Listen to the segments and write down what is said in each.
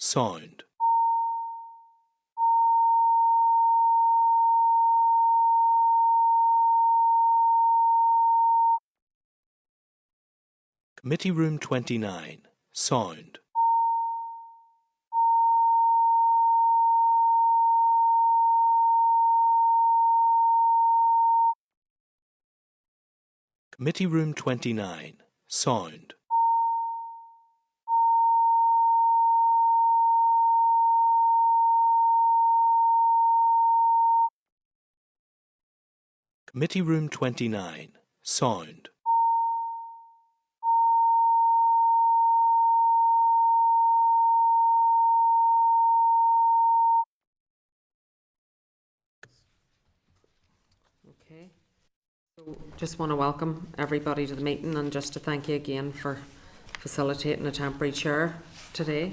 Sound. Committee Room 29. Sound. Committee Room 29. Sound. Committee Room 29. Sound. Okay. So just want to welcome everybody to the meeting and just to thank you again for facilitating a temporary chair today.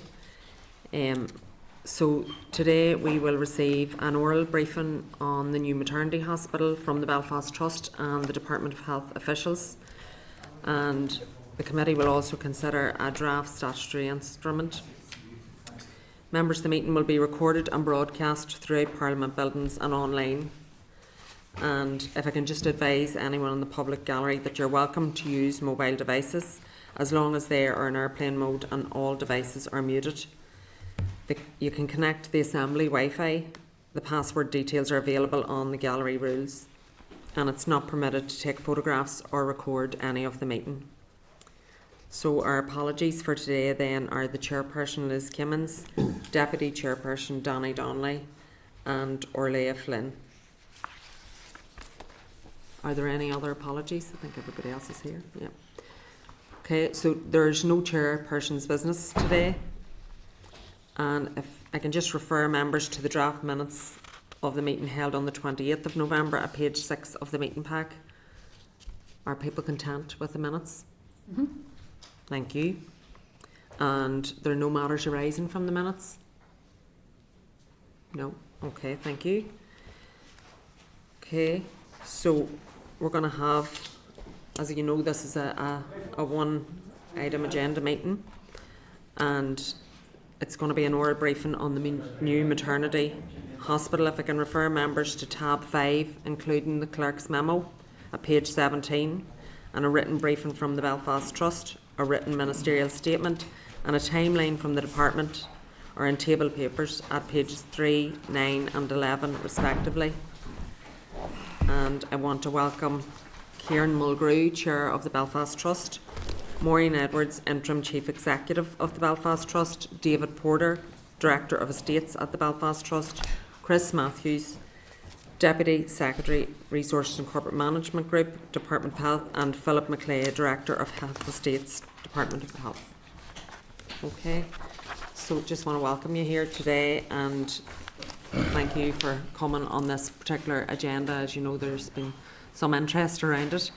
So today we will receive an oral briefing on the new maternity hospital from the Belfast Trust and the Department of Health officials, and the committee will also consider a draft statutory instrument. Members of the meeting will be recorded and broadcast throughout Parliament buildings and online. And if I can just advise anyone in the public gallery that you're welcome to use mobile devices as long as they are in airplane mode and all devices are muted. You can connect to the assembly Wi-Fi. The password details are available on the gallery rules, and it's not permitted to take photographs or record any of the meeting. So our apologies for today then are the chairperson Liz Kimmins, Deputy Chairperson Danny Donnelly and Orlea Flynn. Are there any other apologies? I think everybody else is here. Yeah. Okay, so there's no chairperson's business today. And if I can just refer members to the draft minutes of the meeting held on the 28th of November at page 6 of the meeting pack. Are people content with the minutes? Mm-hmm. Thank you. And there are no matters arising from the minutes? No? Okay, thank you. Okay, so we're going to have, as you know, this is a one item agenda meeting, and it's going to be an oral briefing on the new maternity hospital. If I can refer members to tab 5, including the clerk's memo at page 17, and a written briefing from the Belfast Trust, a written ministerial statement, and a timeline from the department are in table papers at pages 3, 9 and 11 respectively. And I want to welcome Kieran Mulgrew, Chair of the Belfast Trust, Maureen Edwards, Interim Chief Executive of the Belfast Trust, David Porter, Director of Estates at the Belfast Trust, Chris Matthews, Deputy Secretary, Resources and Corporate Management Group, Department of Health, and Philip McClay, Director of Health Estates, Department of Health. Okay, so just want to welcome you here today and thank you for coming on this particular agenda. As you know, there's been some interest around it.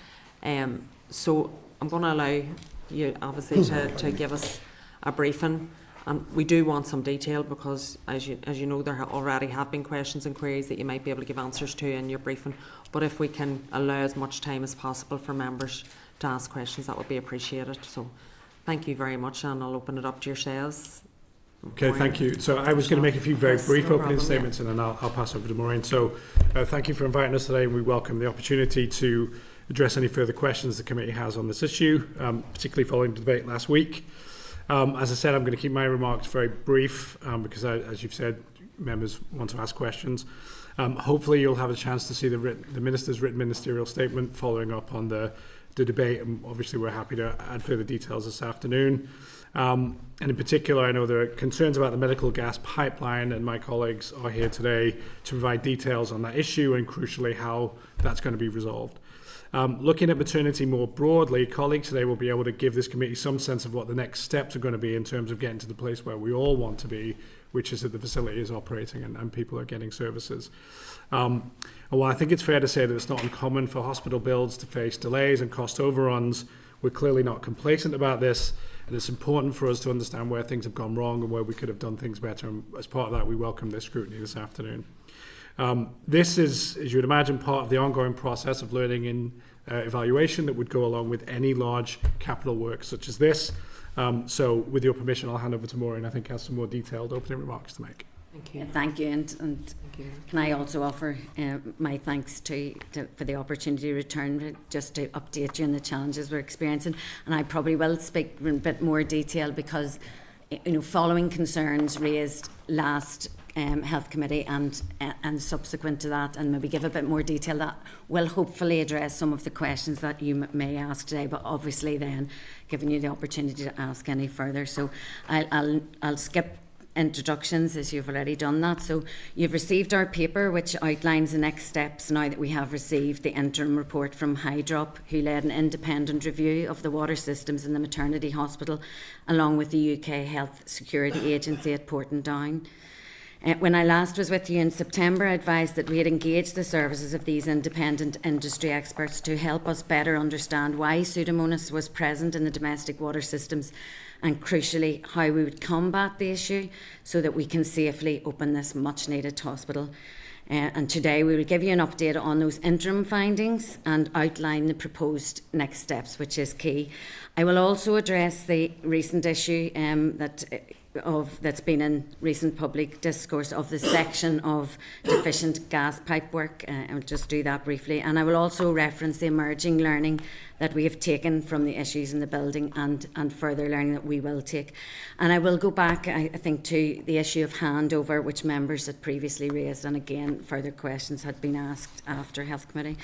So I'm going to allow you obviously to give us a briefing, and we do want some detail because as you know there already have been questions and queries that you might be able to give answers to in your briefing, but if we can allow as much time as possible for members to ask questions, that would be appreciated. So thank you very much, and I'll open it up to yourselves. Okay, thank you. So I was going to make a few very brief opening statements, and then I'll pass over to Maureen. So thank you for inviting us today, and we welcome the opportunity to address any further questions the committee has on this issue, particularly following the debate last week. As I said, I'm going to keep my remarks very brief because, as you've said, members want to ask questions. Hopefully you'll have a chance to see the Minister's written ministerial statement following up on the debate, and obviously we're happy to add further details this afternoon. And in particular, I know there are concerns about the medical gas pipeline, and my colleagues are here today to provide details on that issue and, crucially, how that's going to be resolved. Looking at maternity more broadly, colleagues today will be able to give this committee some sense of what the next steps are going to be in terms of getting to the place where we all want to be, which is that the facility is operating and people are getting services. And while I think it's fair to say that it's not uncommon for hospital builds to face delays and cost overruns, we're clearly not complacent about this, and it's important for us to understand where things have gone wrong and where we could have done things better. And as part of that, we welcome this scrutiny this afternoon. This is, as you would imagine, part of the ongoing process of learning and evaluation that would go along with any large capital work such as this. So with your permission, I'll hand over to Maureen. I think has some more detailed opening remarks to make. Thank you. Thank you, and Thank you. can I also offer my thanks for the opportunity to return just to update you on the challenges we're experiencing. And I probably will speak in a bit more detail because, following concerns raised last Health Committee and subsequent to that, and maybe give a bit more detail that will hopefully address some of the questions that you may ask today, but obviously then giving you the opportunity to ask any further. So I'll skip introductions as you've already done that. So you've received our paper which outlines the next steps now that we have received the interim report from Hydrop, who led an independent review of the water systems in the maternity hospital along with the UK Health Security Agency at Portendown. When I last was with you in September, I advised that we had engaged the services of these independent industry experts to help us better understand why Pseudomonas was present in the domestic water systems and, crucially, how we would combat the issue so that we can safely open this much-needed hospital. And today we will give you an update on those interim findings and outline the proposed next steps, which is key. I will also address the recent issue that's been in recent public discourse of the section of deficient gas pipe work. I'll just do that briefly. And I will also reference the emerging learning that we have taken from the issues in the building and further learning that we will take. And I will go back, I think, to the issue of handover, which members had previously raised, and again, further questions had been asked after Health Committee.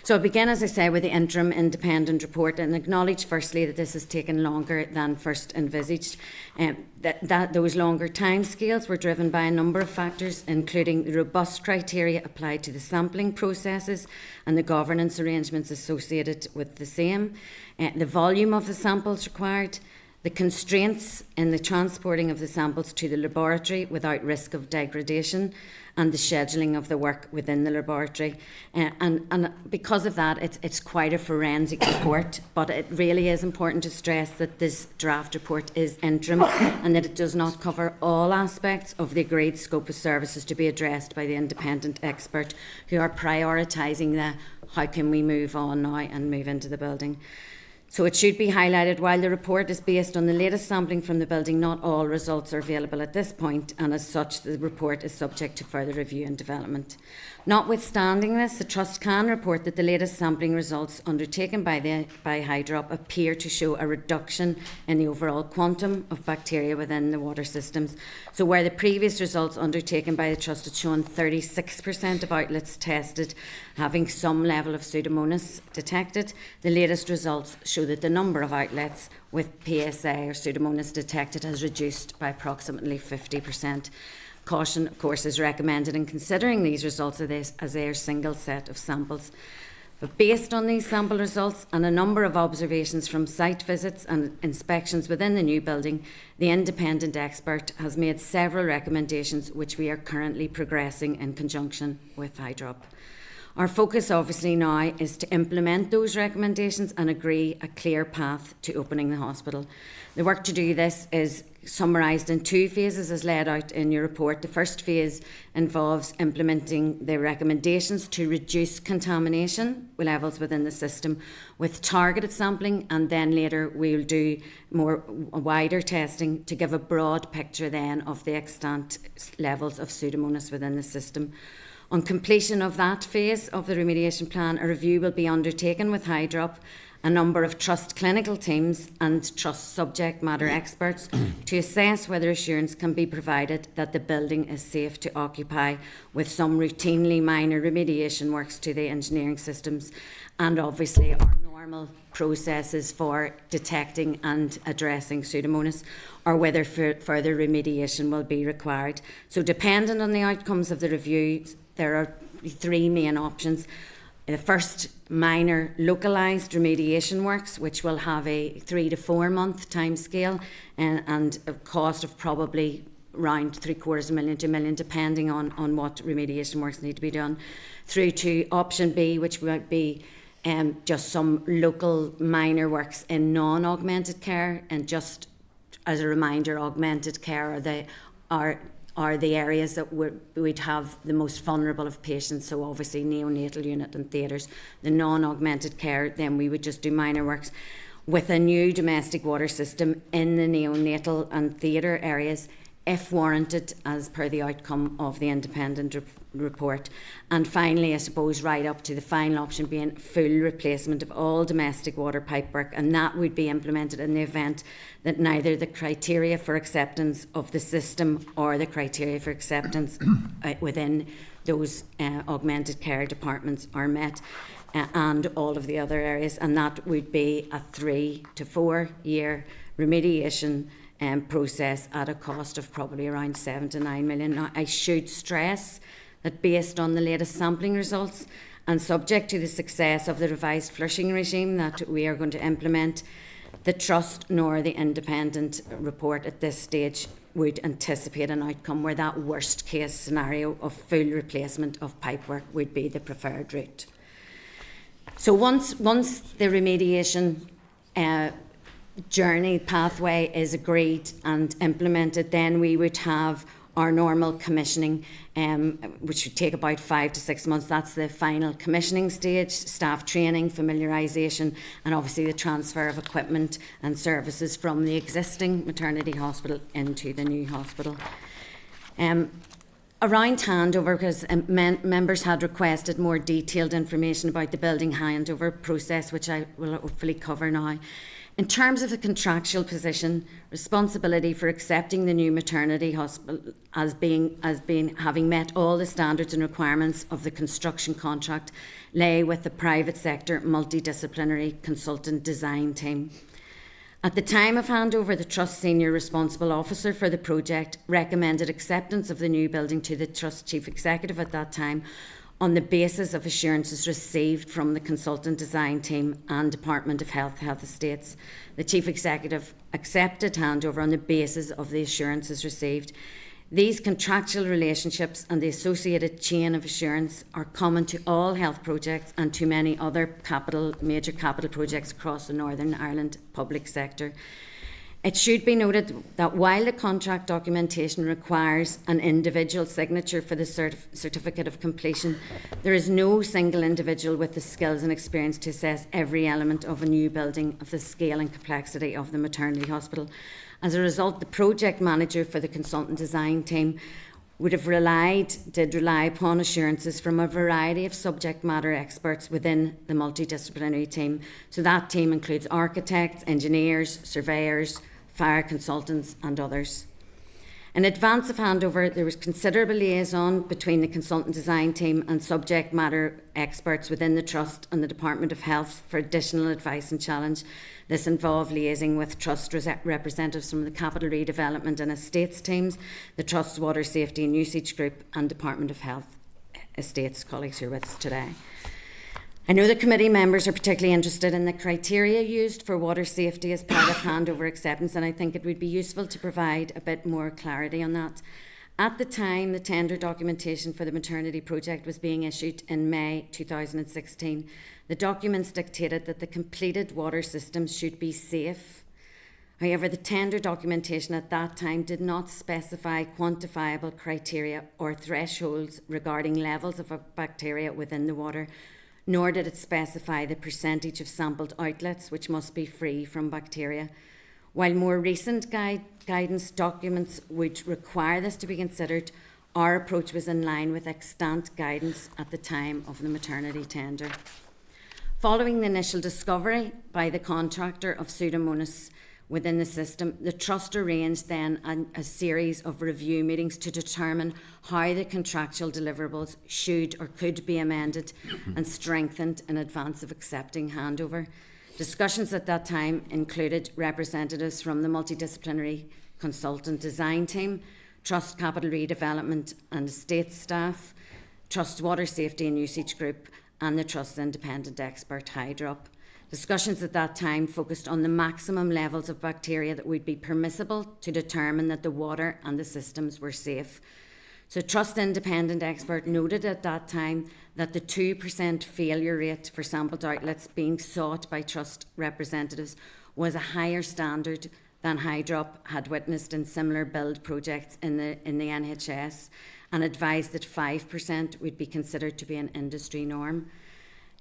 So I'll begin, as I say, with the interim independent report and acknowledge firstly that this has taken longer than first envisaged. That those longer timescales were driven by a number of factors, including the robust criteria applied to the sampling processes and the governance arrangements associated with the same, the volume of the samples required, the constraints in the transporting of the samples to the laboratory without risk of degradation, and the scheduling of the work within the laboratory. And because of that, it's quite a forensic report, but it really is important to stress that this draft report is interim and that it does not cover all aspects of the agreed scope of services to be addressed by the independent expert who are prioritising the how can we move on now and move into the building. So it should be highlighted, while the report is based on the latest sampling from the building, not all results are available at this point, and as such the report is subject to further review and development. Notwithstanding this, the Trust can report that the latest sampling results undertaken by Hydrop appear to show a reduction in the overall quantum of bacteria within the water systems. So where the previous results undertaken by the Trust had shown 36% of outlets tested having some level of Pseudomonas detected, the latest results show that the number of outlets with PSA or Pseudomonas detected has reduced by approximately 50%. Caution, of course, is recommended in considering these results as their single set of samples. But based on these sample results and a number of observations from site visits and inspections within the new building, the independent expert has made several recommendations which we are currently progressing in conjunction with Hydrop. Our focus obviously now is to implement those recommendations and agree a clear path to opening the hospital. The work to do this is summarised in two phases as laid out in your report. The first phase involves implementing the recommendations to reduce contamination levels within the system with targeted sampling, and then later we'll do more wider testing to give a broad picture then of the extant levels of Pseudomonas within the system. On completion of that phase of the remediation plan, a review will be undertaken with Hydrop, a number of Trust clinical teams and Trust subject matter experts to assess whether assurance can be provided that the building is safe to occupy, with some routinely minor remediation works to the engineering systems and obviously our normal processes for detecting and addressing Pseudomonas, or whether further remediation will be required. So dependent on the outcomes of the review, there are three main options. The first, minor localised remediation works, which will have a 3 to 4 month timescale and a cost of probably around $750,000 to $1 million, depending on what remediation works need to be done, through to option B, which might be just some local minor works in non-augmented care. And just as a reminder, augmented care are are the areas that we'd have the most vulnerable of patients, so obviously neonatal unit and theatres. The non-augmented care, then we would just do minor works. With a new domestic water system in the neonatal and theatre areas, if warranted, as per the outcome of the independent report. And finally, I suppose, right up to the final option being full replacement of all domestic water pipework, and that would be implemented in the event that neither the criteria for acceptance of the system or the criteria for acceptance within those augmented care departments are met, and all of the other areas, and that would be a 3 to 4 year remediation process at a cost of probably around 7 to 9 million. Now, I should stress that based on the latest sampling results and subject to the success of the revised flushing regime that we are going to implement, the Trust nor the independent report at this stage would anticipate an outcome where that worst case scenario of full replacement of pipework would be the preferred route. So once the remediation journey pathway is agreed and implemented, then we would have our normal commissioning, which would take about 5 to 6 months. That's the final commissioning stage, staff training, familiarisation, and obviously the transfer of equipment and services from the existing maternity hospital into the new hospital. Around handover, because members had requested more detailed information about the building handover process, which I will hopefully cover now. In terms of the contractual position, responsibility for accepting the new maternity hospital as having met all the standards and requirements of the construction contract lay with the private sector multidisciplinary consultant design team. At the time of handover, the Trust Senior Responsible Officer for the project recommended acceptance of the new building to the Trust Chief Executive at that time on the basis of assurances received from the consultant design team and Department of Health Estates. The Chief Executive accepted handover on the basis of the assurances received. These contractual relationships and the associated chain of assurance are common to all health projects and to many other major capital projects across the Northern Ireland public sector. It should be noted that while the contract documentation requires an individual signature for the certificate of completion, there is no single individual with the skills and experience to assess every element of a new building of the scale and complexity of the maternity hospital. As a result, the project manager for the consultant design team did rely upon assurances from a variety of subject matter experts within the multidisciplinary team. So that team includes architects, engineers, surveyors, fire consultants and others. In advance of handover, there was considerable liaison between the consultant design team and subject matter experts within the Trust and the Department of Health for additional advice and challenge. This involved liaising with Trust representatives from the Capital Redevelopment and Estates teams, the Trust's Water Safety and Usage Group and Department of Health Estates colleagues who are with us today. I know the committee members are particularly interested in the criteria used for water safety as part of handover acceptance, and I think it would be useful to provide a bit more clarity on that. At the time, the tender documentation for the maternity project was being issued in May 2016. The documents dictated that the completed water systems should be safe. However, the tender documentation at that time did not specify quantifiable criteria or thresholds regarding levels of bacteria within the water, nor did it specify the percentage of sampled outlets which must be free from bacteria. While more recent guidance documents would require this to be considered, our approach was in line with extant guidance at the time of the maternity tender. Following the initial discovery by the contractor of Pseudomonas within the system, the Trust arranged then a series of review meetings to determine how the contractual deliverables should or could be amended and strengthened in advance of accepting handover. Discussions at that time included representatives from the multidisciplinary consultant design team, Trust Capital Redevelopment and Estates staff, Trust Water Safety and Usage Group, and the Trust's independent expert Hydrop. Discussions at that time focused on the maximum levels of bacteria that would be permissible to determine that the water and the systems were safe. So Trust independent expert noted at that time that the 2% failure rate for sampled outlets being sought by Trust representatives was a higher standard than Hydrop had witnessed in similar build projects in the NHS, and advised that 5% would be considered to be an industry norm.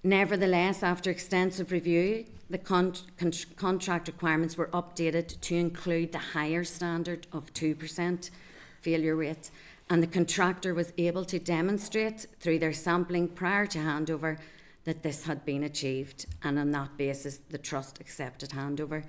Nevertheless, after extensive review, the contract requirements were updated to include the higher standard of 2% failure rate, and the contractor was able to demonstrate through their sampling prior to handover that this had been achieved, and on that basis the Trust accepted handover.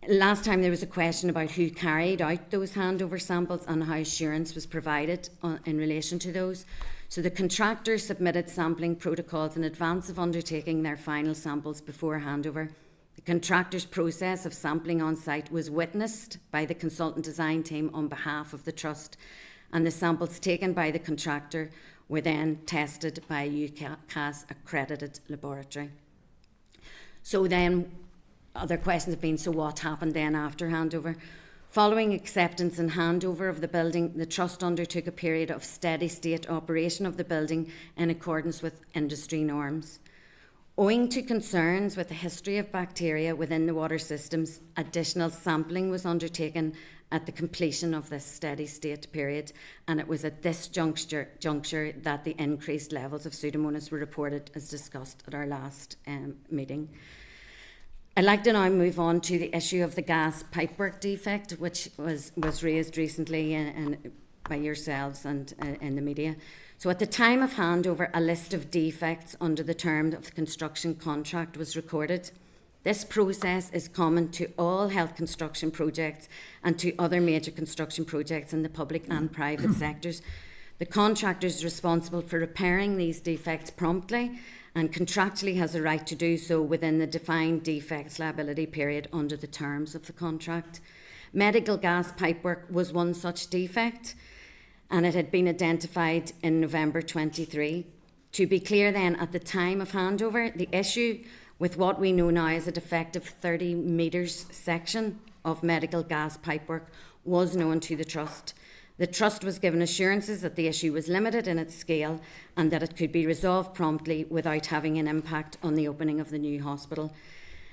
Last time there was a question about who carried out those handover samples and how assurance was provided in relation to those. So the contractor submitted sampling protocols in advance of undertaking their final samples before handover. The contractor's process of sampling on site was witnessed by the consultant design team on behalf of the Trust, and the samples taken by the contractor were then tested by a UCAS accredited laboratory. So then other questions have been, so what happened then after handover? Following acceptance and handover of the building, the Trust undertook a period of steady state operation of the building in accordance with industry norms. Owing to concerns with the history of bacteria within the water systems, additional sampling was undertaken at the completion of this steady state period, and it was at this juncture that the increased levels of Pseudomonas were reported, as discussed at our last meeting. I'd like to now move on to the issue of the gas pipework defect, which was raised recently by yourselves and in the media. So at the time of handover, a list of defects under the terms of the construction contract was recorded. This process is common to all health construction projects and to other major construction projects in the public and private sectors. The contractor is responsible for repairing these defects promptly and contractually has a right to do so within the defined defects liability period under the terms of the contract. Medical gas pipework was one such defect, and it had been identified in November 23. To be clear then, at the time of handover, the issue with what we know now as a defective 30 metres section of medical gas pipework was known to the Trust. The Trust was given assurances that the issue was limited in its scale and that it could be resolved promptly without having an impact on the opening of the new hospital.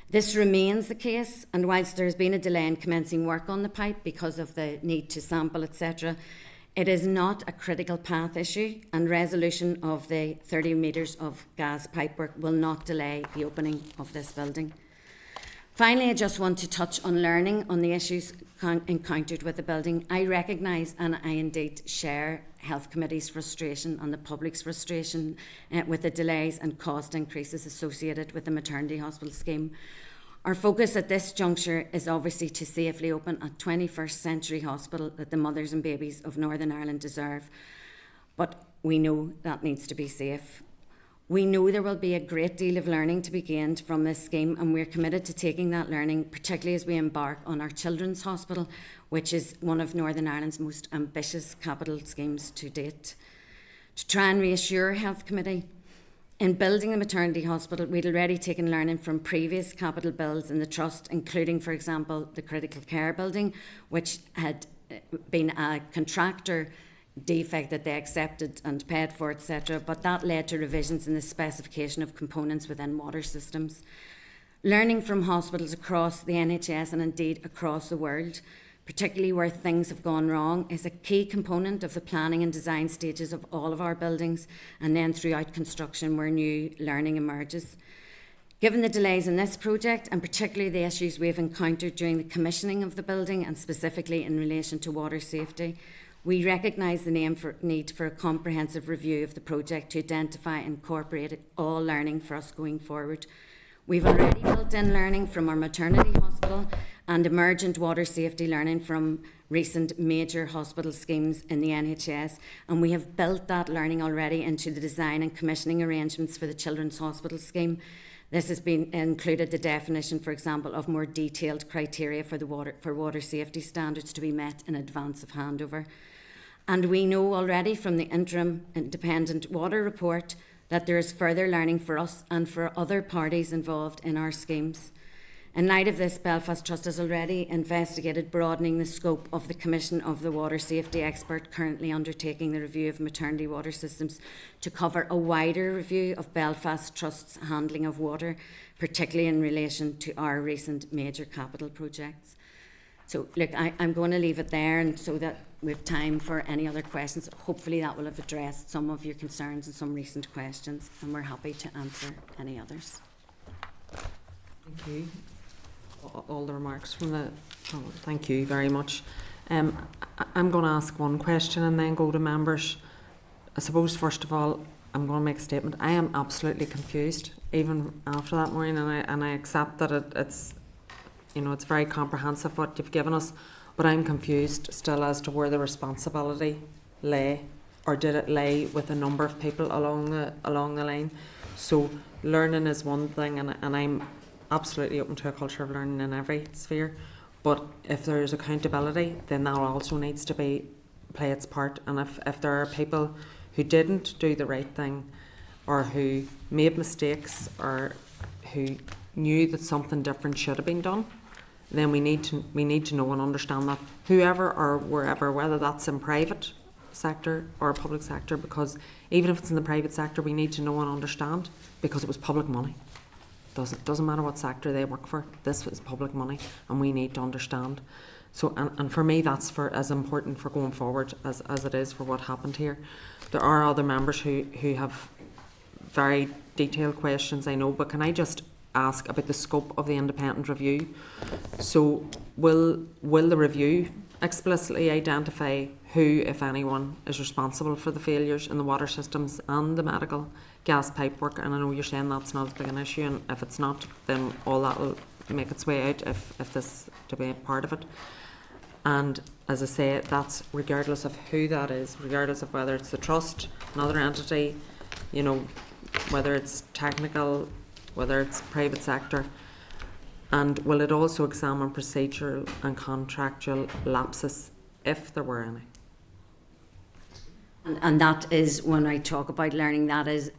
This remains the case, and whilst there has been a delay in commencing work on the pipe because of the need to sample, etc., it is not a critical path issue, and resolution of the 30 metres of gas pipework will not delay the opening of this building. Finally, I just want to touch on learning on the issues encountered with the building. I recognise and I indeed share Health Committee's frustration and the public's frustration with the delays and cost increases associated with the maternity hospital scheme. Our focus at this juncture is obviously to safely open a 21st century hospital that the mothers and babies of Northern Ireland deserve, but we know that needs to be safe. We know there will be a great deal of learning to be gained from this scheme, and we're committed to taking that learning, particularly as we embark on our Children's Hospital, which is one of Northern Ireland's most ambitious capital schemes to date. To try and reassure Health Committee, in building the maternity hospital, we'd already taken learning from previous capital builds in the Trust, including, for example, the critical care building, which had been a contractor defect that they accepted and paid for, etc., but that led to revisions in the specification of components within water systems. Learning from hospitals across the NHS and indeed across the world, particularly where things have gone wrong, is a key component of the planning and design stages of all of our buildings, and then throughout construction where new learning emerges. Given the delays in this project, and particularly the issues we have encountered during the commissioning of the building, and specifically in relation to water safety, we recognise the need for a comprehensive review of the project to identify and incorporate all learning for us going forward. We've already built in learning from our maternity hospital and emergent water safety learning from recent major hospital schemes in the NHS, and we have built that learning already into the design and commissioning arrangements for the Children's Hospital scheme. This has been included the definition, for example, of more detailed criteria for water safety standards to be met in advance of handover. And we know already from the interim independent water report that there is further learning for us and for other parties involved in our schemes. In light of this, Belfast Trust has already investigated broadening the scope of the commission of the water safety expert currently undertaking the review of maternity water systems to cover a wider review of Belfast Trust's handling of water, particularly in relation to our recent major capital projects. So look, I'm going to leave it there, and so that we have time for any other questions. Hopefully that will have addressed some of your concerns and some recent questions, and we're happy to answer any others. Thank you. All the remarks from the... Oh, thank you very much. I'm going to ask one question and then go to members. I suppose, first of all, I'm going to make a statement. I am absolutely confused, even after that, Maureen, and I accept that it's, you know, it's very comprehensive what you've given us, but I'm confused still as to where the responsibility lay, or did it lay with a number of people along the line. So learning is one thing, and I'm absolutely open to a culture of learning in every sphere, but if there's accountability, then that also needs to play its part. And if there are people who didn't do the right thing, or who made mistakes, or who knew that something different should have been done, then we need to know and understand that, whoever or wherever, whether that's in private sector or public sector, because even if it's in the private sector, we need to know and understand, because it was public money. Doesn't matter what sector they work for, this is public money, and we need to understand. So, and for me, that's as important for going forward as it is for what happened here. There are other members who have very detailed questions, I know, but can I just ask about the scope of the independent review? So will the review explicitly identify who, if anyone, is responsible for the failures in the water systems and the medical gas pipework? And I know you're saying that's not as big an issue, and if it's not, then all that will make its way out if this to be a part of it. And as I say, that's regardless of who that is, regardless of whether it's the trust, another entity, you know, whether it's technical, whether it's private sector. And will it also examine procedural and contractual lapses, if there were any? And that is, when I talk about learning, that is,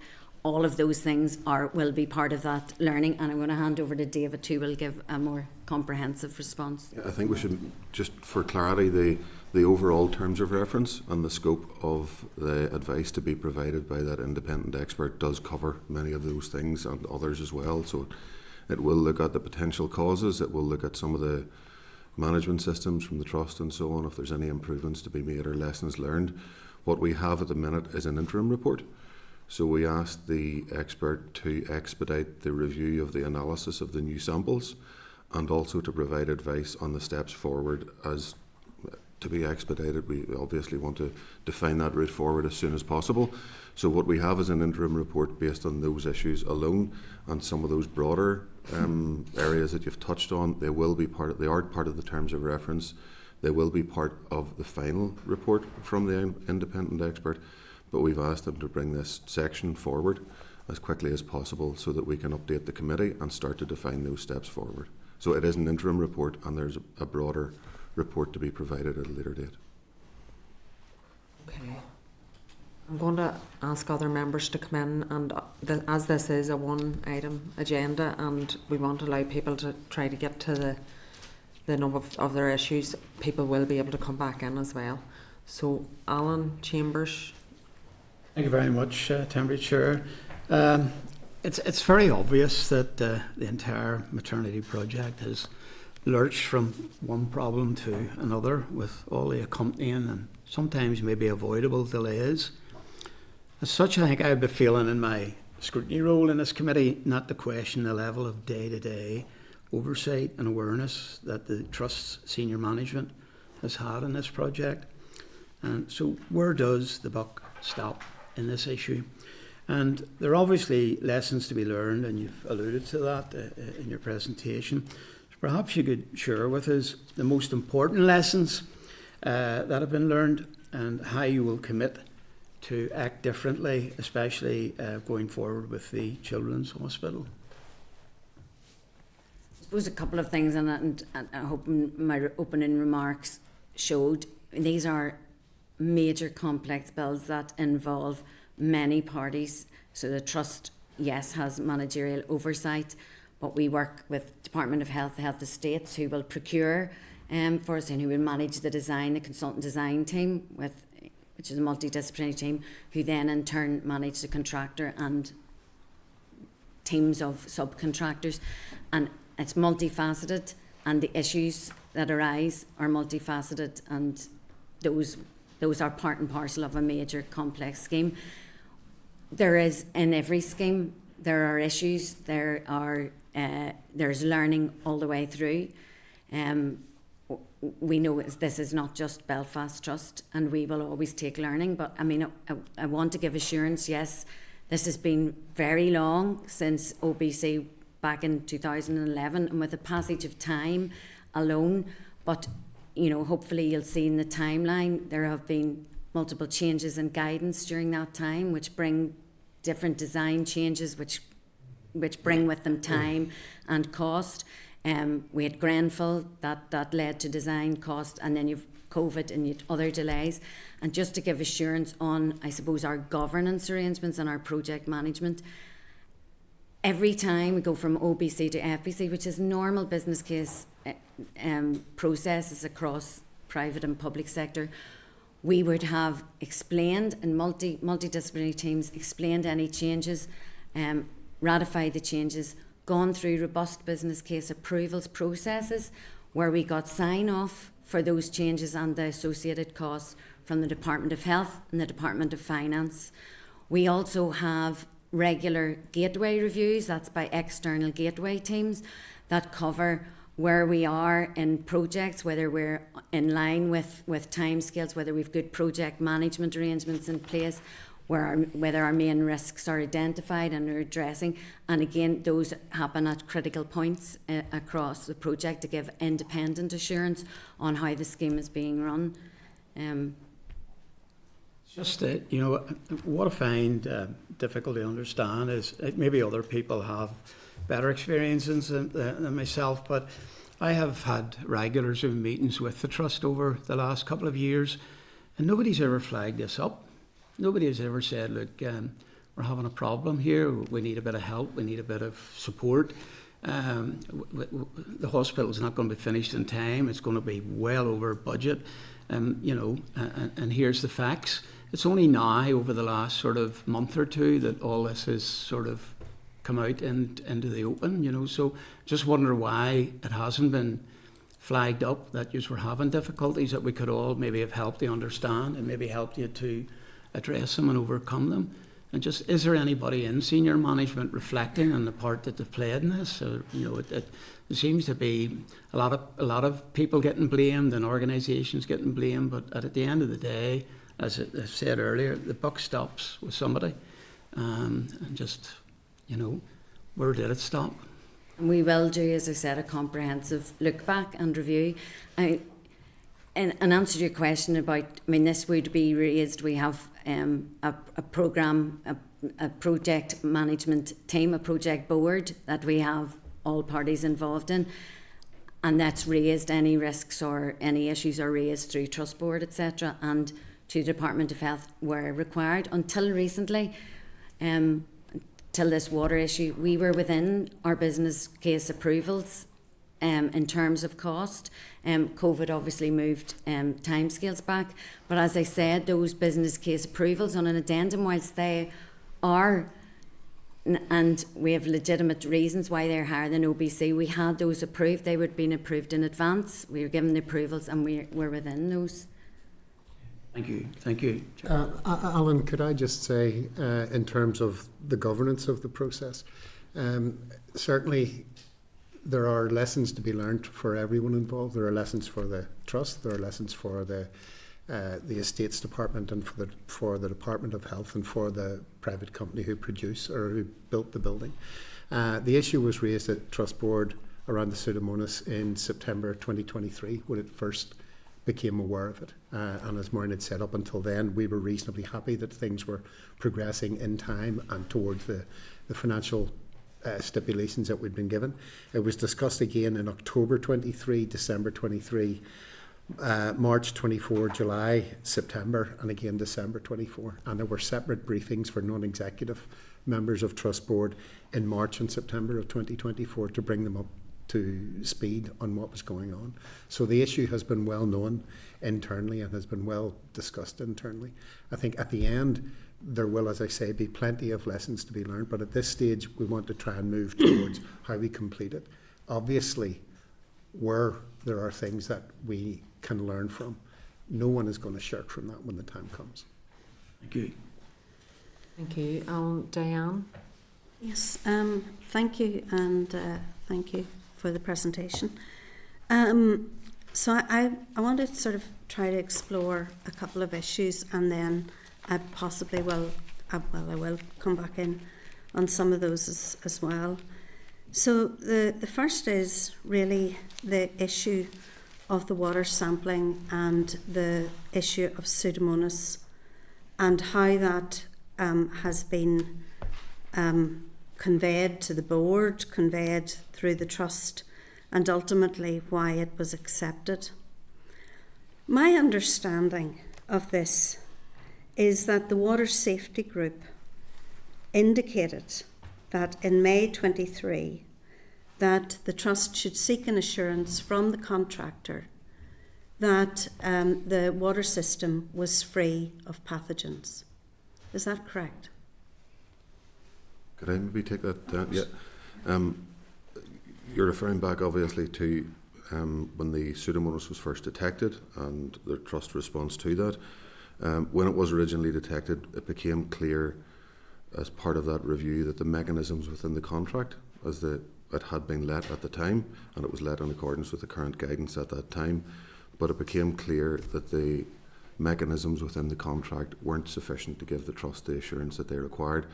all of those things will be part of that learning. And I'm going to hand over to David, who will give a more comprehensive response. I think we should, just for clarity, the overall terms of reference and the scope of the advice to be provided by that independent expert does cover many of those things and others as well. So it will look at the potential causes, it will look at some of the management systems from the trust and so on, if there's any improvements to be made or lessons learned. What we have at the minute is an interim report. So we asked the expert to expedite the review of the analysis of the new samples, and also to provide advice on the steps forward. As to be expedited, we obviously want to define that route forward as soon as possible. So what we have is an interim report based on those issues alone, and some of those broader areas that you've touched on. They are part of the terms of reference. They will be part of the final report from the independent expert, but we've asked them to bring this section forward as quickly as possible so that we can update the committee and start to define those steps forward. So it is an interim report, and there's a broader report to be provided at a later date. Okay. I'm going to ask other members to come in, and as this is a one-item agenda and we want to allow people to try to get to the number of their issues, people will be able to come back in as well. So, Alan Chambers. Thank you very much, Temporary Chair. It's very obvious that the entire maternity project has lurched from one problem to another, with all the accompanying and sometimes maybe avoidable delays. As such, I think I would be feeling in my scrutiny role in this committee not to question the level of day-to-day oversight and awareness that the Trust's senior management has had in this project. And so where does the buck stop in this issue? And there are obviously lessons to be learned, and you've alluded to that in your presentation. So perhaps you could share with us the most important lessons that have been learned, and how you will commit to act differently, especially going forward with the Children's Hospital. I suppose a couple of things, and I hope my opening remarks showed, these are major complex bills that involve many parties. So the Trust, yes, has managerial oversight, but we work with Department of Health, the Health Estates, who will procure for us and who will manage the design, the consultant design team, which is a multidisciplinary team, who then in turn manage the contractor and teams of subcontractors. And it's multifaceted, and the issues that arise are multifaceted, and those are part and parcel of a major complex scheme. There is, in every scheme, there are issues, there's learning all the way through. We know this is not just Belfast Trust, and we will always take learning, but I mean, I want to give assurance, yes, this has been very long since OBC back in 2011, and with the passage of time alone, but you know, hopefully you'll see in the timeline there have been multiple changes in guidance during that time, which bring different design changes, which bring with them time and cost. We had Grenfell that led to design cost, and then you've COVID and you've other delays. And just to give assurance on, I suppose, our governance arrangements and our project management, every time we go from OBC to FBC, which is normal business case processes across private and public sector, we would have explained, and multidisciplinary teams explained any changes, ratified the changes, gone through robust business case approvals processes where we got sign off for those changes and the associated costs from the Department of Health and the Department of Finance. We also have regular gateway reviews, that's by external gateway teams, that cover where we are in projects, whether we're in line with timescales, whether we've good project management arrangements in place, whether our main risks are identified and are addressing. And again, those happen at critical points across the project to give independent assurance on how the scheme is being run. Just that, you know, what I find difficult to understand is maybe other people have better experiences than myself, but I have had regular Zoom meetings with the Trust over the last couple of years, and nobody's ever flagged this up. Nobody has ever said, look, we're having a problem here, we need a bit of help, we need a bit of support. The hospital's not going to be finished in time, it's going to be well over budget, you know, and here's the facts. It's only now, over the last sort of month or two, that all this has sort of come out into the open, you know, so just wonder why it hasn't been flagged up that you were having difficulties that we could all maybe have helped you understand and maybe helped you to address them and overcome them. And just, is there anybody in senior management reflecting on the part that they've played in this? Or, you know, it seems to be a lot of people getting blamed and organisations getting blamed, but at the end of the day, as I said earlier, the buck stops with somebody, and just, you know, where did it stop? And we will do, as I said, a comprehensive look back and review. In answer to your question about, I mean, this would be raised. We have a programme, a project management team, a project board that we have all parties involved in, and that's raised. Any risks or any issues are raised through Trust Board, etc., and to the Department of Health where required. Until recently, till this water issue, we were within our business case approvals in terms of cost. COVID obviously moved timescales back, but as I said, those business case approvals on an addendum, whilst they are, and we have legitimate reasons why they're higher than OBC, we had those approved. They would have been approved in advance. We were given the approvals and we're within those. Thank you. Alan, could I just say, in terms of the governance of the process, certainly there are lessons to be learned for everyone involved. There are lessons for the Trust, there are lessons for the Estates Department and for the Department of Health and for the private company who who built the building. The issue was raised at Trust Board around the Pseudomonas in September 2023 when it first became aware of it. And as Maureen had said, up until then, we were reasonably happy that things were progressing in time and towards the financial stipulations that we'd been given. It was discussed again in October 23, December 23, March 24, July, September, and again December 24. And there were separate briefings for non-executive members of Trust Board in March and September of 2024 to bring them up to speed on what was going on. So the issue has been well known internally and has been well discussed internally. I think at the end there will, as I say, be plenty of lessons to be learned, but at this stage we want to try and move towards how we complete it. Obviously, where there are things that we can learn from. No one is going to shirk from that when the time comes. Thank you. Thank you. Diane? Yes, thank you, and thank you for the presentation. So I wanted to sort of try to explore a couple of issues, and then I possibly will come back in on some of those as well. So the first is really the issue of the water sampling and the issue of Pseudomonas, and how that has been conveyed to the board, conveyed through the trust, and ultimately why it was accepted. My understanding of this is that the Water Safety Group indicated that in May 23 that the trust should seek an assurance from the contractor that the water system was free of pathogens. Is that correct? Could I maybe take that down? Yeah. You're referring back obviously to when the Pseudomonas was first detected and the trust response to that. When it was originally detected, it became clear as part of that review that the mechanisms within the contract, it had been let at the time, and it was let in accordance with the current guidance at that time, but it became clear that the mechanisms within the contract weren't sufficient to give the trust the assurance that they required.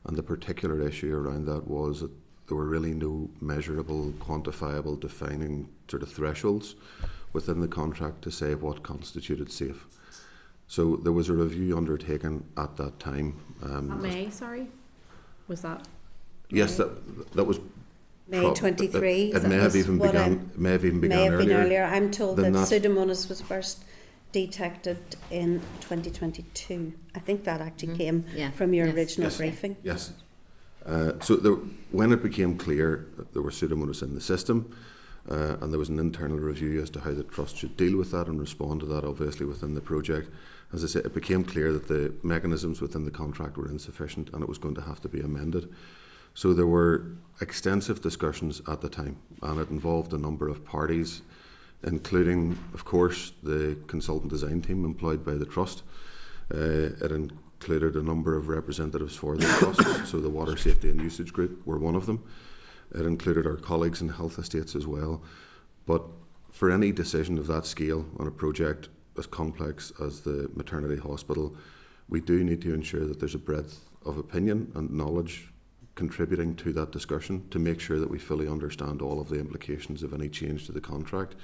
And the particular issue around that was that there were really no measurable, quantifiable, defining sort of thresholds within the contract to say what constituted safe. So there was a review undertaken at that time. May, sorry? Was that? Yes, that was May 23. It may have even begun earlier. I'm told that than that. Pseudomonas was first detected in 2022. I think that actually came from your original briefing. Yes. When it became clear that there were Pseudomonas in the system, and there was an internal review as to how the trust should deal with that and respond to that, obviously, within the project. As I said, it became clear that the mechanisms within the contract were insufficient and it was going to have to be amended. So there were extensive discussions at the time, and it involved a number of parties, including, of course, the consultant design team employed by the trust. It included a number of representatives for the trust, so the Water Safety and Usage Group were one of them. It included our colleagues in health estates as well. But for any decision of that scale on a project as complex as the maternity hospital, we do need to ensure that there's a breadth of opinion and knowledge contributing to that discussion to make sure that we fully understand all of the implications of any change to the contract.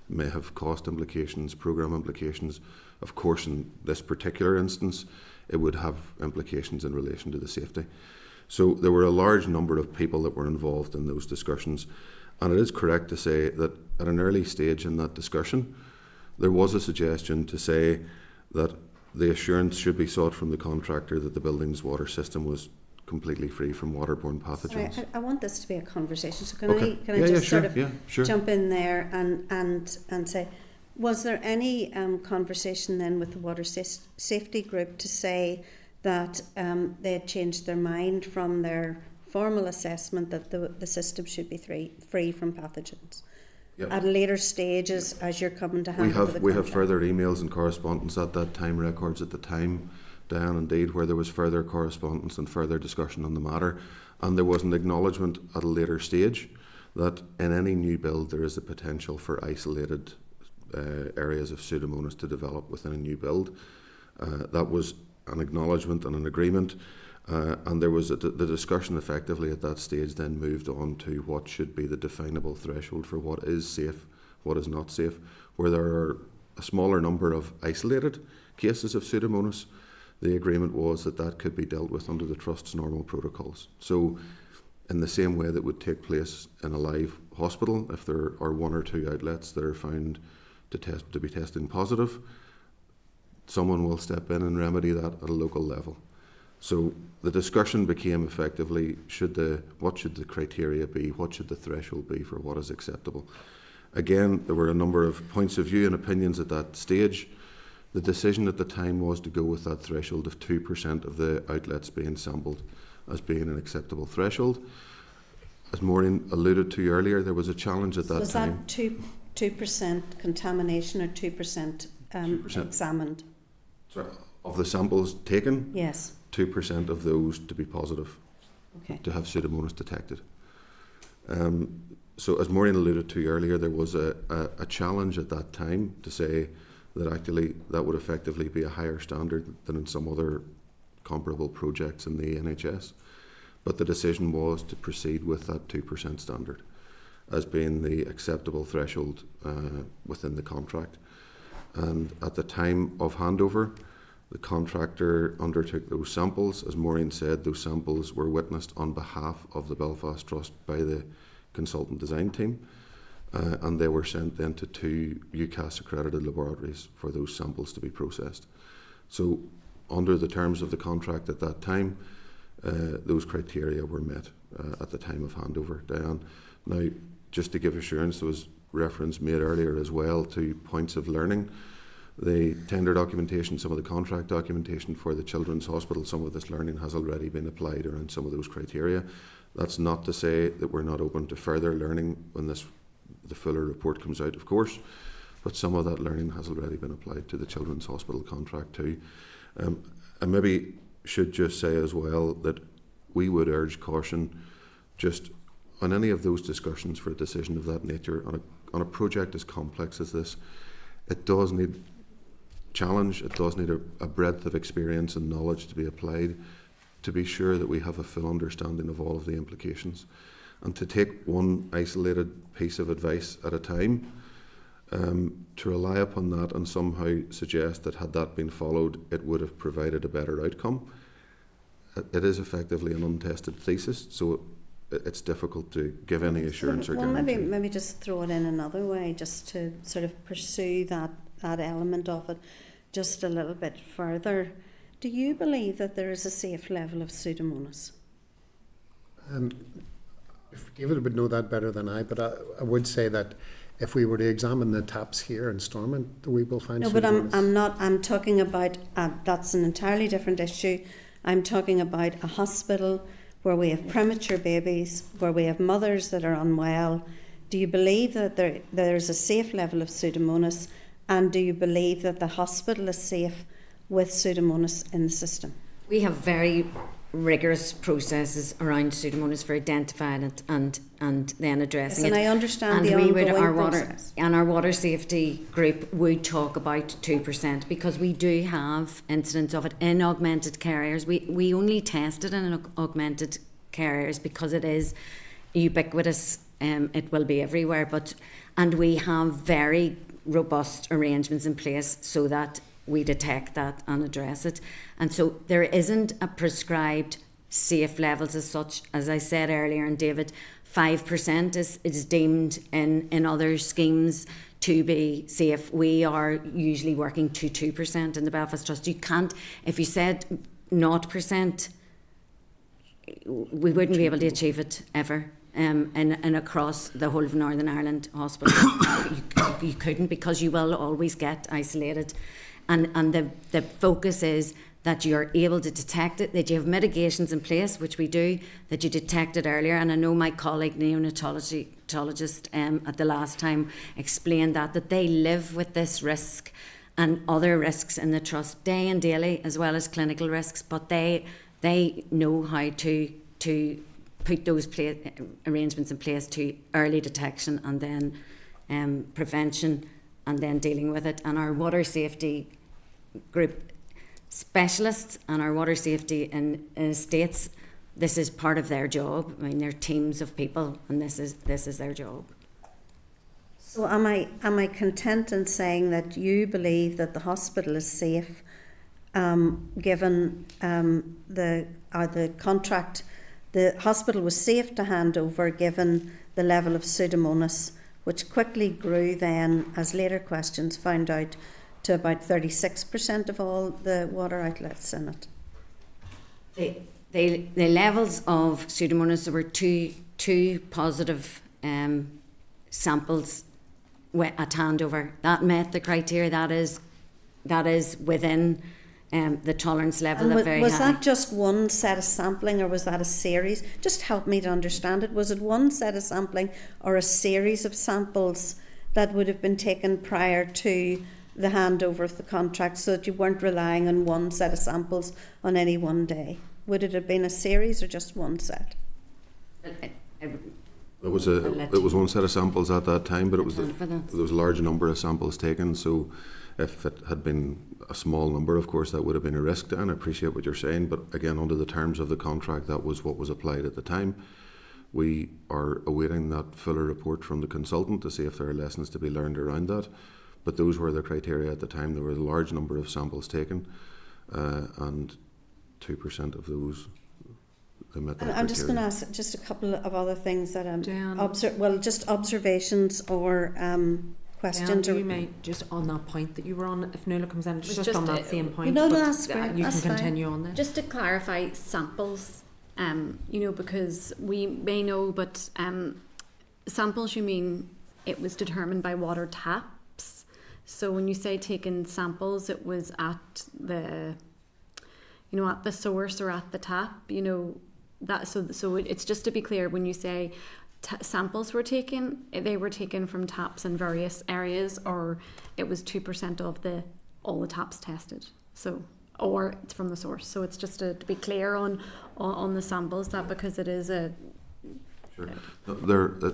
It may have cost implications, programme implications. Of course, in this particular instance, it would have implications in relation to the safety. So there were a large number of people that were involved in those discussions, and it is correct to say that at an early stage in that discussion, there was a suggestion to say that the assurance should be sought from the contractor that the building's water system was completely free from waterborne pathogens. Sorry, I want this to be a conversation, so can Okay. I just sure, sort of jump in there and say, was there any conversation then with the Water Safety Group to say that they had changed their mind from their formal assessment that the system should be free from pathogens? Yep. At later stages, as you're coming to hand over the We have contract? further emails and correspondence at that time, records at the time, Diane, indeed, where there was further correspondence and further discussion on the matter, and there was an acknowledgement at a later stage that in any new build there is a potential for isolated areas of Pseudomonas to develop within a new build. That was an acknowledgement and an agreement, and there was the discussion effectively at that stage then moved on to what should be the definable threshold for what is safe, what is not safe, where there are a smaller number of isolated cases of Pseudomonas. The agreement was that that could be dealt with under the Trust's normal protocols. So in the same way that would take place in a live hospital, if there are one or two outlets that are found to be testing positive, someone will step in and remedy that at a local level. So the discussion became effectively, what should the criteria be, what should the threshold be for what is acceptable. Again, there were a number of points of view and opinions at that stage. The decision at the time was to go with that threshold of 2% of the outlets being sampled as being an acceptable threshold. as Maureen alluded to earlier, there was a challenge at that Was time. that 2% contamination or 2% 2%. examined? Sorry, of the samples taken, Yes. 2% of those to be positive, Okay. to have Pseudomonas detected. So as Maureen alluded to earlier, there was a challenge at that time to say that actually that would effectively be a higher standard than in some other comparable projects in the NHS. But the decision was to proceed with that 2% standard as being the acceptable threshold within the contract. And at the time of handover, the contractor undertook those samples. As Maureen said, those samples were witnessed on behalf of the Belfast Trust by the consultant design team, and they were sent then to 2 UCAS accredited laboratories for those samples to be processed. So under the terms of the contract at that time, those criteria were met at the time of handover. Diane, now just to give assurance, there was reference made earlier as well to points of learning. The tender documentation, some of the contract documentation for the Children's Hospital, some of this learning has already been applied around some of those criteria. That's not to say that we're not open to further learning when the fuller report comes out, of course, but some of that learning has already been applied to the Children's Hospital contract too. I maybe should just say as well that we would urge caution just on any of those discussions for a decision of that nature on a project as complex as this. It does need challenge, it does need a breadth of experience and knowledge to be applied to be sure that we have a full understanding of all of the implications. And to take one isolated piece of advice at a time, to rely upon that and somehow suggest that had that been followed, it would have provided a better outcome. It is effectively an untested thesis, so it's difficult to give any assurance or guarantee. Maybe just throw it in another way, just to sort of pursue that element of it just a little bit further. Do you believe that there is a safe level of Pseudomonas? If David would know that better than I, but I would say that if we were to examine the taps here in Stormont, we will find. No, but I'm not. I'm talking about that's an entirely different issue. I'm talking about a hospital where we have premature babies, where we have mothers that are unwell. Do you believe that there's a safe level of Pseudomonas, and do you believe that the hospital is safe with Pseudomonas in the system? We have very rigorous processes around Pseudomonas for identifying it and then addressing yes, it. And I understand and the ongoing process. Our water safety group would talk about 2% because we do have incidents of it in augmented care areas. We only test it in augmented care areas because it is ubiquitous. It will be everywhere, and we have very robust arrangements in place so that we detect that and address it. And so there isn't a prescribed safe levels as such. As I said earlier, and David, 5% is deemed in other schemes to be safe. We are usually working to 2% in the Belfast Trust. You can't, if you said 0%, we wouldn't be able to achieve it ever. And across the whole of Northern Ireland hospital, you couldn't, because you will always get isolated. And the focus is that you're able to detect it, that you have mitigations in place, which we do, that you detect it earlier. And I know my colleague neonatologist at the last time explained that they live with this risk and other risks in the trust day and daily, as well as clinical risks, but they know how to put those arrangements in place to early detection and then prevention and then dealing with it. And our water safety group specialists and our water safety in estates, this is part of their job. I mean, they're teams of people, and this is their job. So am I content in saying that you believe that the hospital is safe, given the contract? The hospital was safe to hand over given the level of Pseudomonas, which quickly grew then, as later questions found out, to about 36% of all the water outlets in it. The levels of Pseudomonas, there were two positive samples at handover. That met the criteria. That is within the tolerance level And of very was high. that just one set of sampling, or was that a series? Just help me to understand it. Was it one set of sampling or a series of samples that would have been taken prior to the handover of the contract, so that you weren't relying on one set of samples on any one day? Would it have been a series or just one set? It was one set of samples at that time, but there was a large number of samples taken. So if it had been a small number, of course, that would have been a risk. And I appreciate what you're saying, but again, under the terms of the contract, that was what was applied at the time. We are awaiting that fuller report from the consultant to see if there are lessons to be learned around that. But those were the criteria at the time. There were a large number of samples taken, and 2% of those. I'm just going to ask just a couple of other things that just observations or questions. You may just on that point that you were on, if Nuala comes in, just on that same point. No, but that's great. You That's can fine. continue on there. Just to clarify samples, because we may know, but samples, you mean it was determined by water taps. So when you say taking samples, it was at the, at the source or at the tap, that. So it's just to be clear, when you say samples were taken, they were taken from taps in various areas, or it was 2% of all the taps tested. So, or it's from the source. So it's just to be clear on the samples, that because it is a. Sure.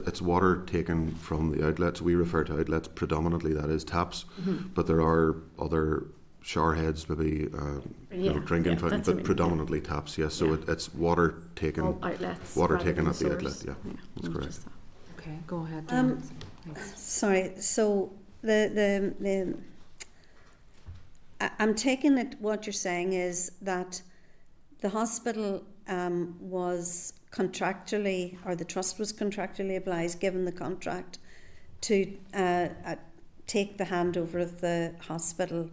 It's water taken from the outlets. We refer to outlets predominantly, that is taps, but there are other shower heads, maybe drinking fountains, but predominantly taps. Yes, so it's water taken. All outlets. Water taken at the source. outlet. Yeah, that's correct. Okay, go ahead. Sorry. So I'm taking it. What you're saying is that the hospital was contractually, or the trust was contractually obliged, given the contract, to take the handover of the hospital,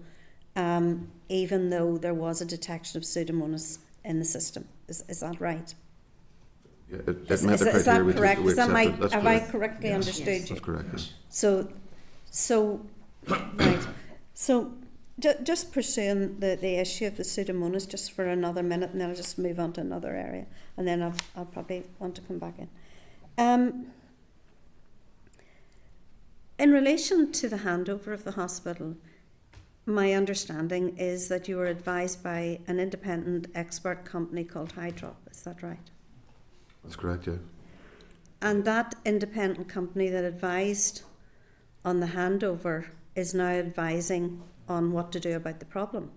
even though there was a detection of Pseudomonas in the system. Is that right? Yeah, Is that correct? Have I correctly Yes. understood you? That's correct. Yes. So, right. So, just pursuing the issue of the Pseudomonas just for another minute, and then I'll just move on to another area, and then I'll probably want to come back in. In relation to the handover of the hospital, my understanding is that you were advised by an independent expert company called Hydrop. Is that right? That's correct. Yeah. And that independent company that advised on the handover is now advising on what to do about the problem.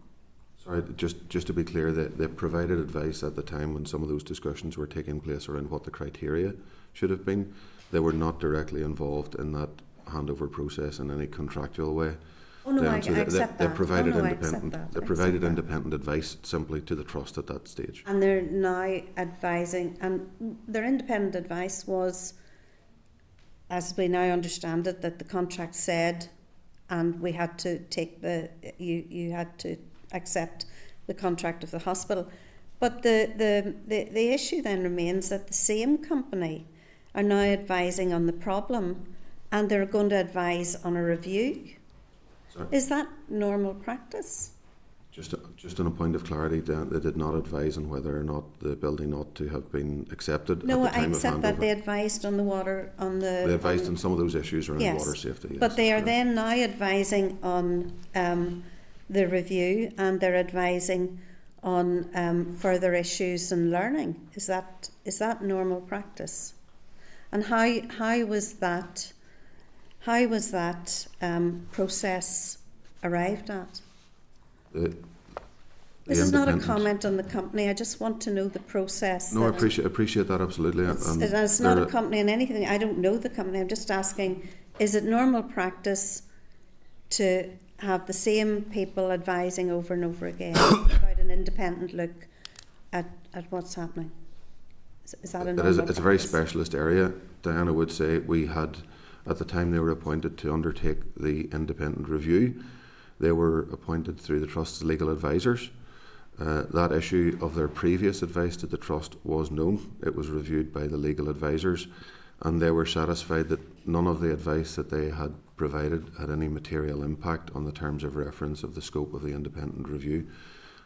Sorry, just to be clear, they provided advice at the time when some of those discussions were taking place around what the criteria should have been. They were not directly involved in that handover process in any contractual way. Oh no, I accept that. They provided I accept that. They provided independent advice simply to the trust at that stage. And they're now advising, and their independent advice was, as we now understand it, that the contract said, and we had to take you had to accept the contract of the hospital. But the issue then remains that the same company are now advising on the problem, and they're going to advise on a review. Sorry? Is that normal practice? Just on a point of clarity, they did not advise on whether or not the building ought to have been accepted at the time of handover. No, I accept that they advised on the water, They advised on some of those issues around water safety. Yes, but they are correct. then now advising on the review, and they're advising on further issues and learning. Is that normal practice? And how was that process arrived at? This is not a comment on the company. I just want to know the process. No, I appreciate that absolutely. It's not a company in anything. I don't know the company. I'm just asking: is it normal practice to have the same people advising over and over again without an independent look at what's happening? Is that a normal practice? It's a very specialist area. Diana would say we had, at the time they were appointed to undertake the independent review, they were appointed through the Trust's legal advisors. That issue of their previous advice to the Trust was known. It was reviewed by the legal advisors, and they were satisfied that none of the advice that they had provided had any material impact on the terms of reference of the scope of the independent review.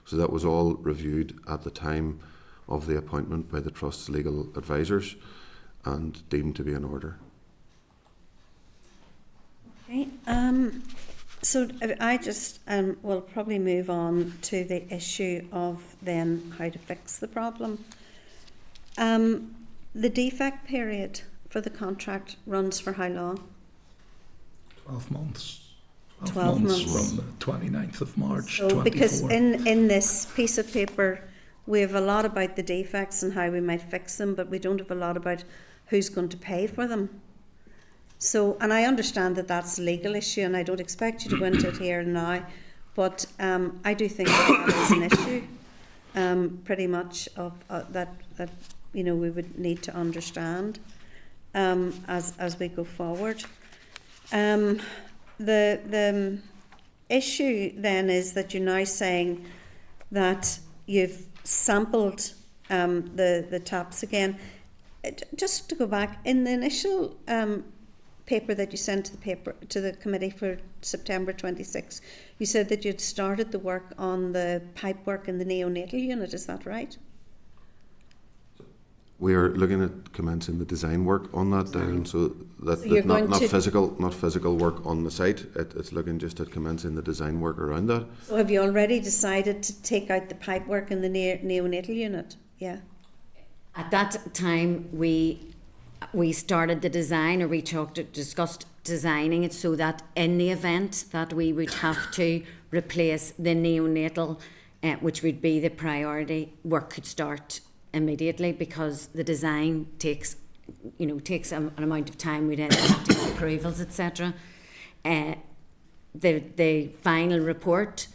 So that was all reviewed at the time of the appointment by the Trust's legal advisors and deemed to be in order. Okay. So I just will probably move on to the issue of then how to fix the problem. The defect period for the contract runs for how long? 12 months. 12 months. From the 29th of March, So 24. because in this piece of paper we have a lot about the defects and how we might fix them, but we don't have a lot about who's going to pay for them. So, and I understand that that's a legal issue, and I don't expect you to go into it here and now, but I do think that is an issue, pretty much of that you know we would need to understand as we go forward. The issue then is that you're now saying that you've sampled the taps again. Just to go back, in the initial paper that you sent to the committee for September 26, you said that you'd started the work on the pipe work in the neonatal unit. Is that right? We are looking at commencing the design work on that, so that you're not going to- physical work on the site. It's looking just at commencing the design work around that. So have you already decided to take out the pipe work in the neonatal unit? Yeah. At that time, we started the design, or we discussed designing it so that in the event that we would have to replace the neonatal, which would be the priority, work could start immediately, because the design takes an amount of time. We'd have to get approvals, etc. The final report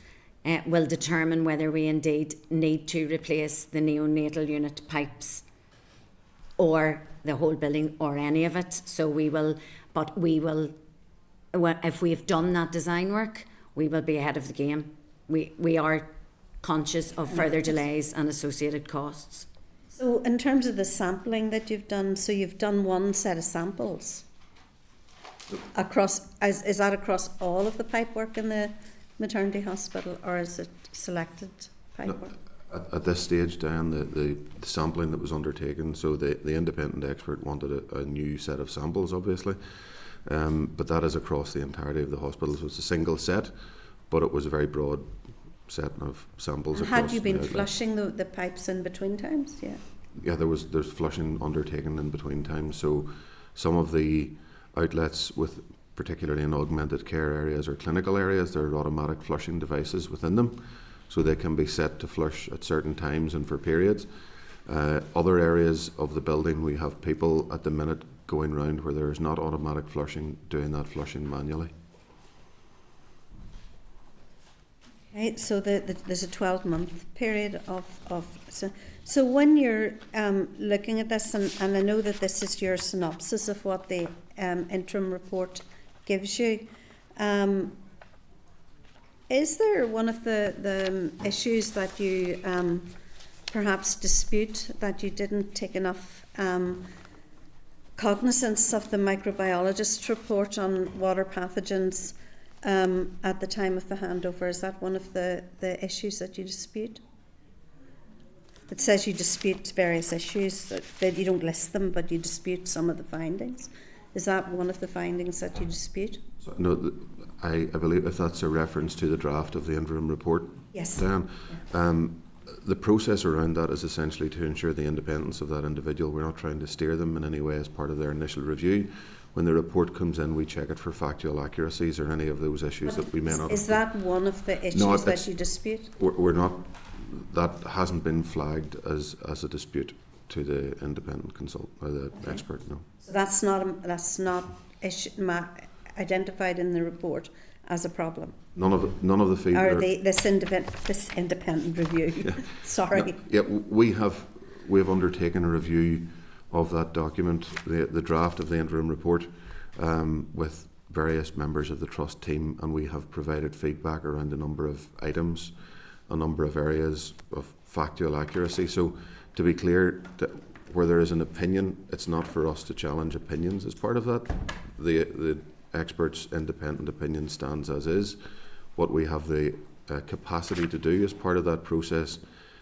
will determine whether we indeed need to replace the neonatal unit pipes or the whole building or any of it. So we will, if we have done that design work, we will be ahead of the game. We are conscious of further delays and associated costs. So in terms of the sampling that you've done, so you've done one set of samples across, is that across all of the pipe work in the maternity hospital, or is it selected pipe work? At this stage, Diane, the sampling that was undertaken, so the independent expert wanted a new set of samples, obviously, but that is across the entirety of the hospital. So it's a single set, but it was a very broad set of samples. And across had you been the outlet. flushing the pipes in between times? Yeah. Yeah, there's flushing undertaken in between times. So some of the outlets, with particularly in augmented care areas or clinical areas, there are automatic flushing devices within them, so they can be set to flush at certain times and for periods. Other areas of the building, we have people at the minute going round where there is not automatic flushing, doing that flushing manually. Okay, so there's a 12-month period of so when you're looking at this, and I know that this is your synopsis of what the interim report gives you, is there one of the issues that you perhaps dispute, that you didn't take enough cognizance of the microbiologist's report on water pathogens at the time of the handover? Is that one of the issues that you dispute? It says you dispute various issues, that you don't list them, but you dispute some of the findings. Is that one of the findings that you dispute? So, no, I believe if that's a reference to the draft of the interim report, Yes. Dan, the process around that is essentially to ensure the independence of that individual. We're not trying to steer them in any way as part of their initial review. When the report comes in, we check it for factual accuracies or any of those issues that we may not. Is that one of the issues that you dispute? We're not. That hasn't been flagged as a dispute to the independent consultant or the expert. No. So that's not identified in the report as a problem. None of the feedback. Or this independent review. Yeah. Sorry. No, yeah, we have undertaken a review of that document, the draft of the interim report, with various members of the trust team, and we have provided feedback around a number of items, a number of areas of factual accuracy. So, to be clear, where there is an opinion, it's not for us to challenge opinions as part of that. The expert's independent opinion stands as is. What we have the capacity to do as part of that process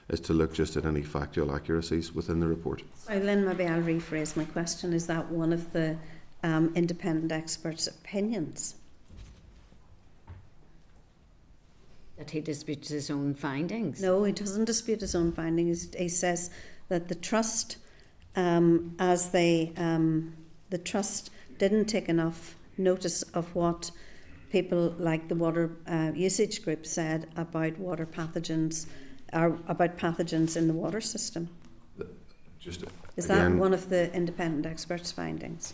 is to look just at any factual accuracies within the report. So then maybe I'll rephrase my question. Is that one of the independent experts' opinions? That he disputes his own findings. No, he doesn't dispute his own findings. He says that the trust, the trust didn't take enough notice of what people like the water usage group said about water pathogens, or about pathogens in the water system. Is that one of the independent experts' findings?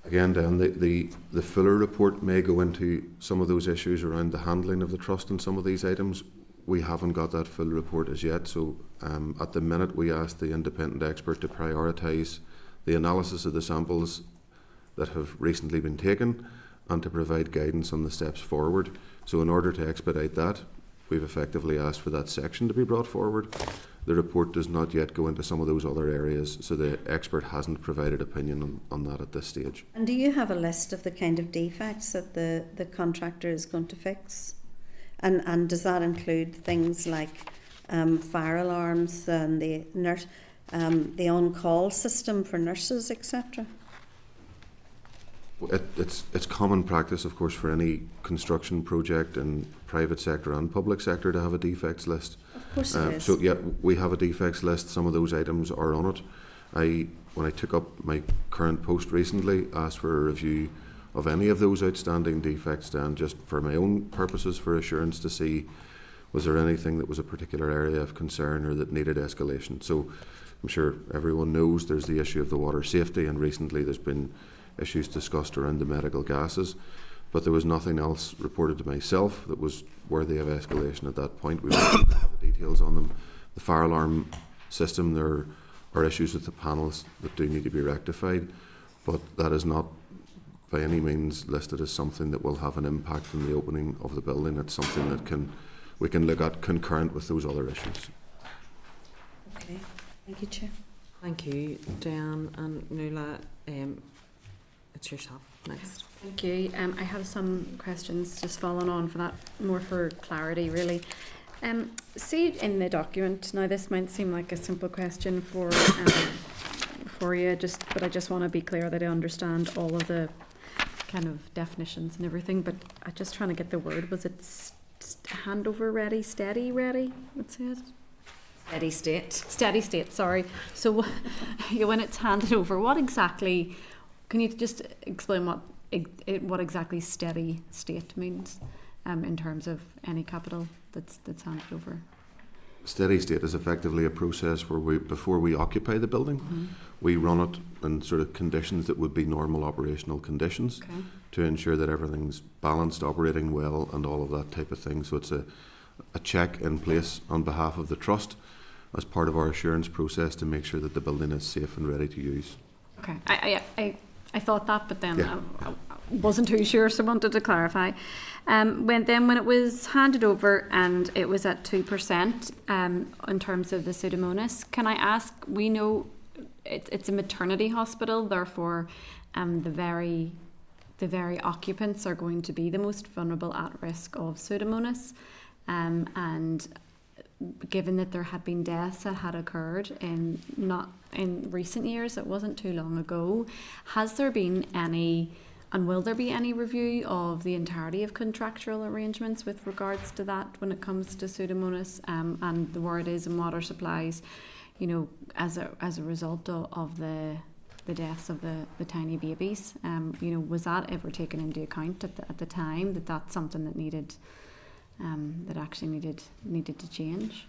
Again, Dan, the fuller report may go into some of those issues around the handling of the trust and some of these items. We haven't got that full report as yet, so at the minute we asked the independent expert to prioritise the analysis of the samples that have recently been taken and to provide guidance on the steps forward. So in order to expedite that, we've effectively asked for that section to be brought forward. The report does not yet go into some of those other areas, so the expert hasn't provided opinion on that at this stage. And do you have a list of the kind of defects that the contractor is going to fix? And does that include things like fire alarms and the on-call system for nurses, etc.? It's common practice, of course, for any construction project in private sector and public sector to have a defects list. Of course it is. So yeah, we have a defects list. Some of those items are on it. When I took up my current post recently, asked for a review of any of those outstanding defects, Dan, just for my own purposes, for assurance, to see was there anything that was a particular area of concern or that needed escalation. So I'm sure everyone knows there's the issue of the water safety, and recently there's been issues discussed around the medical gases, but there was nothing else reported to myself that was worthy of escalation at that point. We went into the details on them. The fire alarm system, there are issues with the panels that do need to be rectified, but that is not by any means listed as something that will have an impact on the opening of the building. It's something that we can look at concurrent with those other issues. Okay, thank you, Chair. Thank you, Diane and Nuala. It's yourself next. Thank you. I have some questions just following on for that, more for clarity really. See in the document, now this might seem like a simple question for you, but I just want to be clear that I understand all of the kind of definitions and everything, but I'm just trying to get the word. Was it handover ready, steady ready? What's it? Steady state. Steady state, sorry. So when it's handed over, what exactly, can you just explain what exactly steady state means in terms of any capital that's handed over? Steady state is effectively a process where before we occupy the building, we run it in sort of conditions that would be normal operational conditions to ensure that everything's balanced, operating well, and all of that type of thing. So it's a check in place on behalf of the trust as part of our assurance process to make sure that the building is safe and ready to use. Okay, I thought that, but then I wasn't too sure, so I wanted to clarify. When it was handed over and it was at 2% in terms of the Pseudomonas, can I ask? We know it's a maternity hospital, therefore, the very occupants are going to be the most vulnerable at risk of Pseudomonas, and given that there had been deaths that had occurred in recent years, it wasn't too long ago, has there been any, and will there be any review of the entirety of contractual arrangements with regards to that when it comes to Pseudomonas and where it is in water supplies, you know, as a result of the deaths of the tiny babies? You know, was that ever taken into account at the time that that's something that needed that actually needed to change?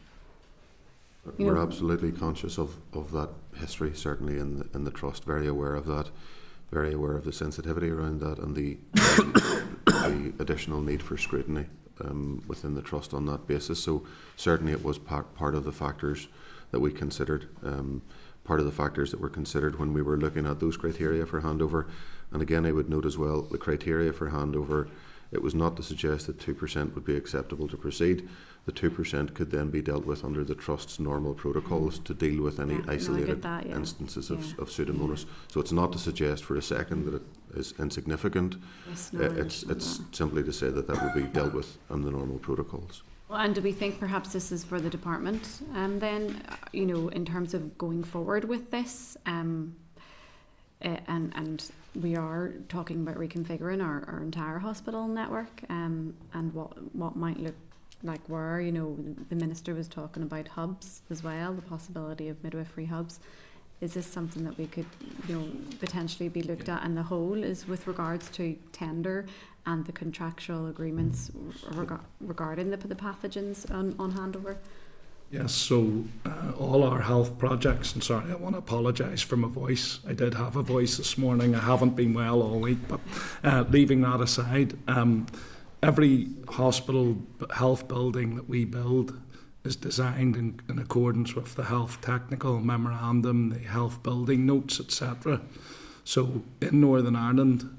We're absolutely conscious of that history, certainly in the trust, very aware of that, very aware of the sensitivity around that, and the additional need for scrutiny within the trust on that basis. So certainly it was part of the factors that we considered, part of the factors that were considered when we were looking at those criteria for handover. And again, I would note as well, the criteria for handover, it was not to suggest that 2% would be acceptable to proceed. The 2% could then be dealt with under the Trust's normal protocols to deal with any isolated instances of Pseudomonas. So it's not to suggest for a second that it is insignificant. It's simply to say that would be dealt with under the normal protocols. And do we think perhaps this is for the department then, in terms of going forward with this? And we are talking about reconfiguring our entire hospital network and what might look like where, the Minister was talking about hubs as well, the possibility of midwifery hubs. Is this something that we could, potentially be looked at? And the whole is with regards to tender and the contractual agreements regarding the pathogens on handover? Yes, so all our health projects, and sorry, I want to apologise for my voice. I did have a voice this morning. I haven't been well all week, but leaving that aside, every hospital health building that we build is designed in accordance with the health technical memorandum, the health building notes, etc. So in Northern Ireland,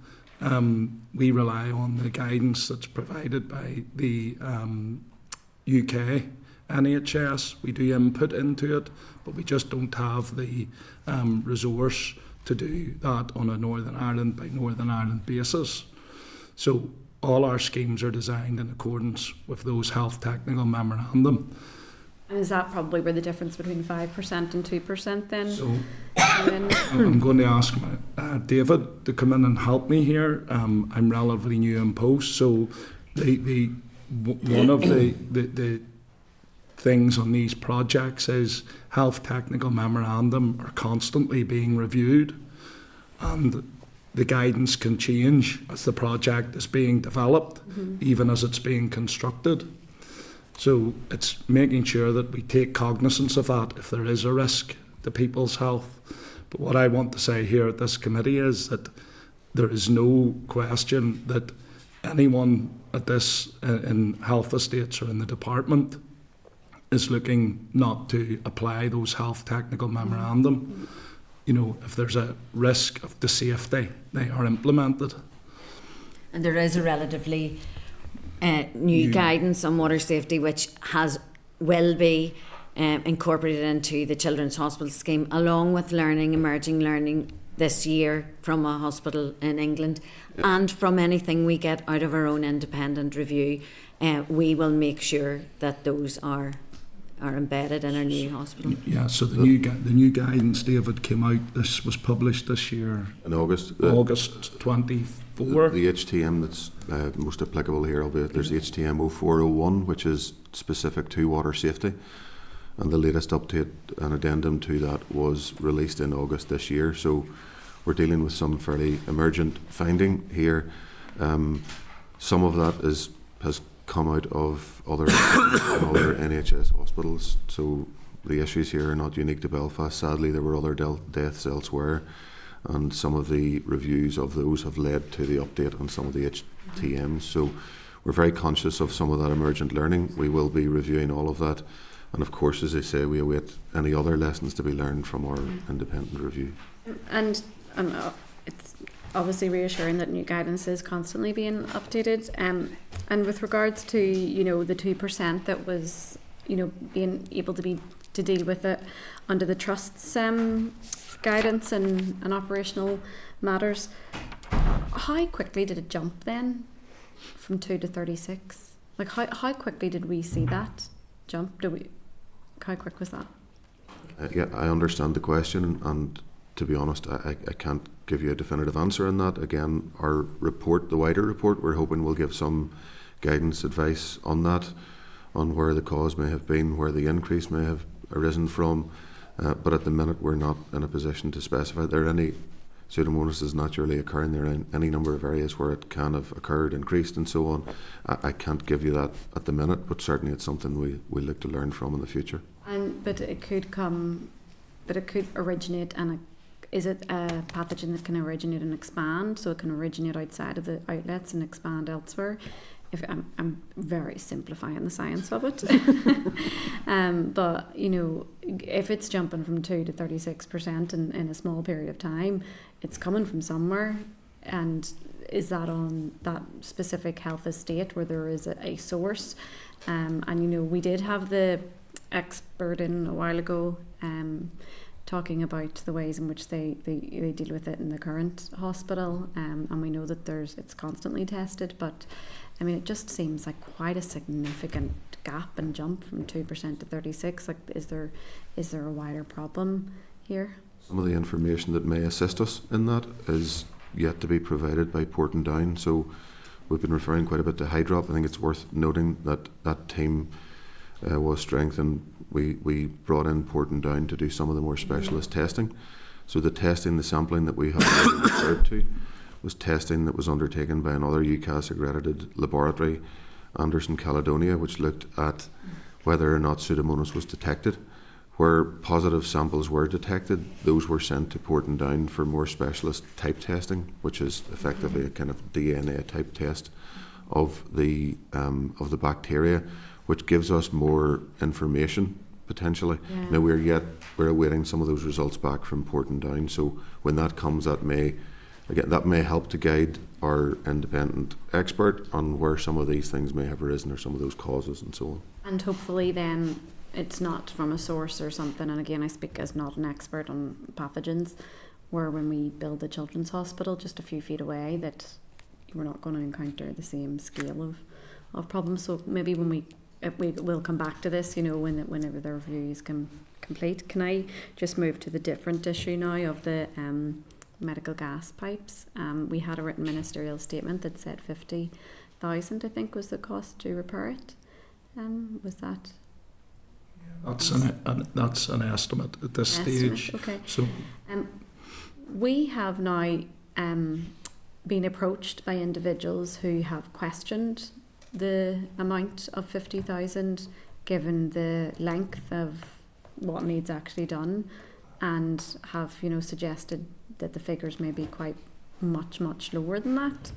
we rely on the guidance that's provided by the UK NHS. We do input into it, but we just don't have the resource to do that on a Northern Ireland by Northern Ireland basis. So all our schemes are designed in accordance with those health technical memorandum. And is that probably where the difference between 5% and 2% then? So I'm going to ask David to come in and help me here. I'm relatively new in post, so one of the things on these projects is health technical memorandum are constantly being reviewed, and the guidance can change as the project is being developed, even as it's being constructed. So it's making sure that we take cognizance of that if there is a risk to people's health. But what I want to say here at this committee is that there is no question that anyone at this in health estates or in the department is looking not to apply those health technical memorandum. If there's a risk of the safety, they are implemented. And there is a relatively new guidance on water safety which will be incorporated into the Children's Hospital Scheme, along with emerging learning this year from a hospital in England, and from anything we get out of our own independent review. We will make sure that those are embedded in our new hospital. Yeah, so the new guidance, David, came out. This was published this year in August. August 24. The HTM that's most applicable here, albeit there's HTM 0401, which is specific to water safety, and the latest update and addendum to that was released in August this year. So we're dealing with some fairly emergent finding here. Some of that has come out of other NHS hospitals, so the issues here are not unique to Belfast. Sadly, there were other deaths elsewhere, and some of the reviews of those have led to the update on some of the HTMs. So we're very conscious of some of that emergent learning. We will be reviewing all of that, and of course, as I say, we await any other lessons to be learned from our independent review. And it's obviously reassuring that new guidance is constantly being updated. And with regards to, the 2% that was, being able to deal with it under the Trust's guidance and operational matters, how quickly did it jump then from 2 to 36? Like how quickly did we see that jump? How quick was that? Yeah, I understand the question, and to be honest, I can't give you a definitive answer on that. Again, our report, the wider report, we're hoping will give some guidance, advice on that, on where the cause may have been, where the increase may have arisen from. But at the minute, we're not in a position to specify. There are any Pseudomonas naturally occurring. There are any number of areas where it can have occurred, increased, and so on. I can't give you that at the minute, but certainly it's something we look to learn from in the future. But it could originate, and is it a pathogen that can originate and expand? So it can originate outside of the outlets and expand elsewhere. If I'm very simplifying the science of it, but if it's jumping from 2 to 36% in a small period of time, it's coming from somewhere. And is that on that specific health estate where there is a source? And we did have the expert in a while ago talking about the ways in which they deal with it in the current hospital, and we know that it's constantly tested, but I mean, it just seems like quite a significant gap and jump from 2% to 36? Like, is there a wider problem here? Some of the information that may assist us in that is yet to be provided by Portendown. So we've been referring quite a bit to Hydrop. I think it's worth noting that that team was strengthened. We brought in Portendown to do some of the more specialist testing. So the testing, the sampling that we have already referred to was testing that was undertaken by another UCAS accredited laboratory, Anderson, Caledonia, which looked at whether or not Pseudomonas was detected. Where positive samples were detected, those were sent to Portendown for more specialist type testing, which is effectively a kind of DNA type test of the bacteria, which gives us more information potentially. Yeah. Now we're awaiting some of those results back from Portendown. So when that comes, that may help to guide our independent expert on where some of these things may have arisen or some of those causes and so on. And hopefully then it's not from a source or something, and again I speak as not an expert on pathogens, where when we build the children's hospital just a few feet away, that we're not going to encounter the same scale of problems. So maybe when we will come back to this, whenever the review is complete. Can I just move to the different issue now of the medical gas pipes? We had a written ministerial statement that said 50,000, I think, was the cost to repair it. Was that? That's an estimate at this stage. Okay. So we have now been approached by individuals who have questioned the amount of 50,000, given the length of what needs actually done, and have suggested that the figures may be quite much lower than that,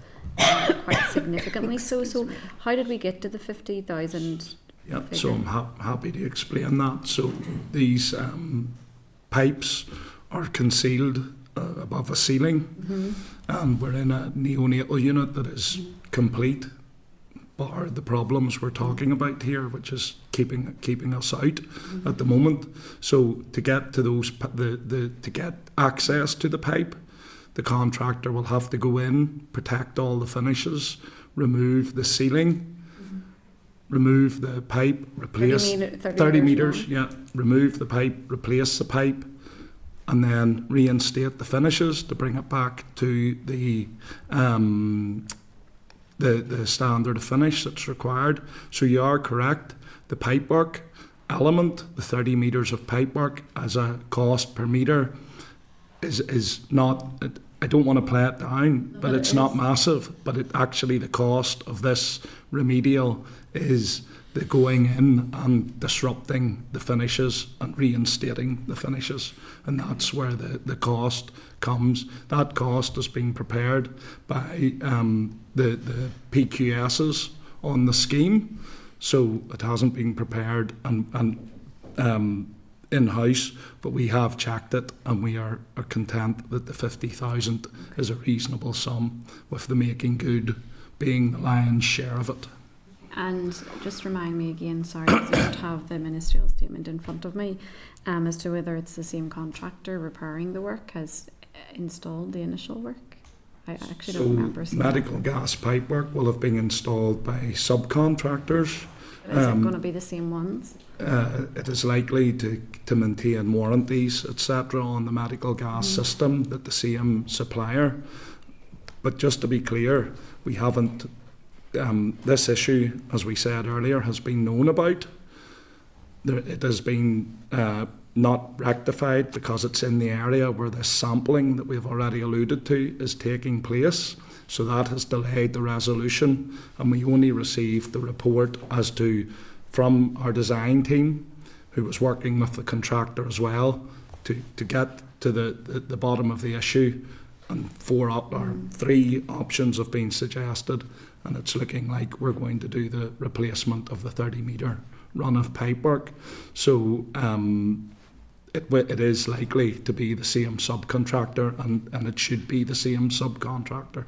quite significantly so. So how did we get to the 50,000? yeah, so I'm happy to explain that. So these pipes are concealed above a ceiling, and we're in a neonatal unit that is complete, bar the problems we're talking about here, which is keeping us out at the moment. So to get to those, to get access to the pipe, the contractor will have to go in, protect all the finishes, remove the ceiling, remove the pipe, replace 30 metres, yeah, remove the pipe, replace the pipe, and then reinstate the finishes to bring it back to the standard of finish that's required. So you are correct. The pipework element, the 30 metres of pipework as a cost per metre is not, I don't want to play it down, but it's not massive. But it actually, the cost of this remedial is the going in and disrupting the finishes and reinstating the finishes. And that's where the cost comes. That cost is being prepared by the PQSs on the scheme. So it hasn't been prepared and in-house, but we have checked it, and we are content that the 50,000 is a reasonable sum, with the making good being the lion's share of it. And just remind me again, sorry, because I don't have the ministerial statement in front of me, as to whether it's the same contractor repairing the work has installed the initial work. I actually don't remember. So medical gas pipework will have been installed by subcontractors. Is it going to be the same ones? It is likely to maintain warranties, etc., on the medical gas system that the same supplier. But just to be clear, we haven't. This issue, as we said earlier, has been known about. It has been not rectified because it's in the area where the sampling that we've already alluded to is taking place. So that has delayed the resolution, and we only received the report as to from our design team, who was working with the contractor as well, to get to the bottom of the issue. And 3 options have been suggested, and it's looking like we're going to do the replacement of the 30-metre run of pipework. So it is likely to be the same subcontractor, and it should be the same subcontractor.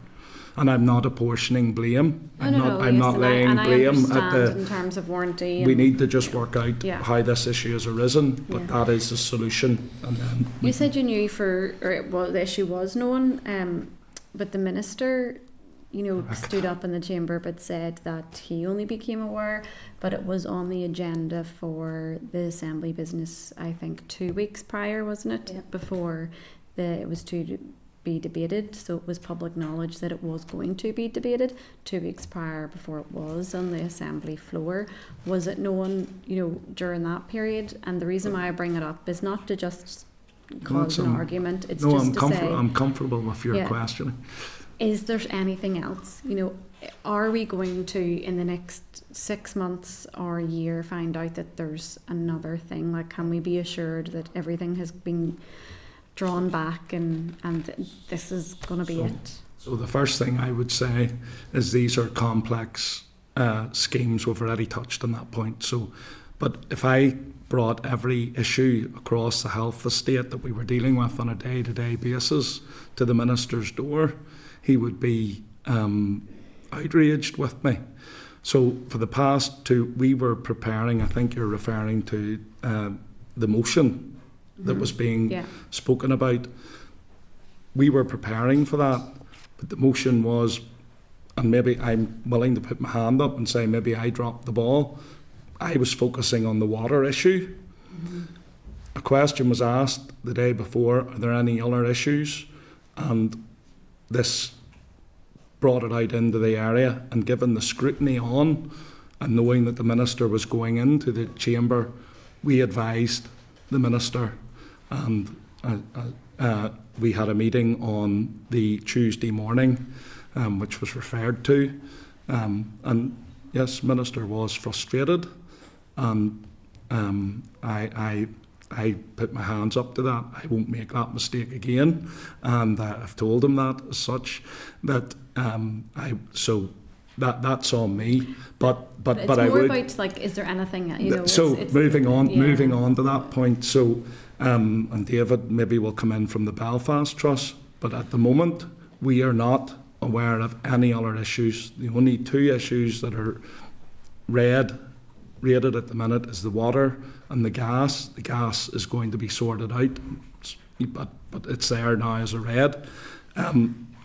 And I'm not apportioning blame. I'm not laying blame at the. In terms of warranty. We need to just work out how this issue has arisen, but that is the solution. And then you said you knew the issue was known, but the minister stood up in the chamber but said that he only became aware, but it was on the agenda for the Assembly business, I think 2 weeks prior, wasn't it? Yeah. Before it was to be debated, so it was public knowledge that it was going to be debated 2 weeks prior before it was on the Assembly floor. Was it known, during that period? And the reason why I bring it up is not to just cause an argument, it's just to say... I'm comfortable with your Yeah. questioning. Is there anything else? Are we going to, in the next 6 months or a year, find out that there's another thing? Like, can we be assured that everything has been drawn back and this is going to be it? So the first thing I would say is these are complex schemes. We've already touched on that point. So, but if I brought every issue across the health estate that we were dealing with on a day-to-day basis to the Minister's door, he would be outraged with me. So for the past 2, we were preparing, I think you're referring to the motion that was being spoken about. We were preparing for that, but the motion was, and maybe I'm willing to put my hand up and say maybe I dropped the ball, I was focusing on the water issue. A question was asked the day before, are there any other issues? And this brought it out into the area, and given the scrutiny on and knowing that the Minister was going into the chamber, we advised the Minister, and we had a meeting on the Tuesday morning, which was referred to, and yes, Minister was frustrated, and I put my hands up to that. I won't make that mistake again, and I've told him that as such. That that's on me. But it's I more would. About like, is there anything Moving on to that point. So and David maybe will come in from the Belfast Trust, but at the moment we are not aware of any other issues. The only 2 issues that are rated at the minute is the water and the gas. The gas is going to be sorted out, but it's there now as a red.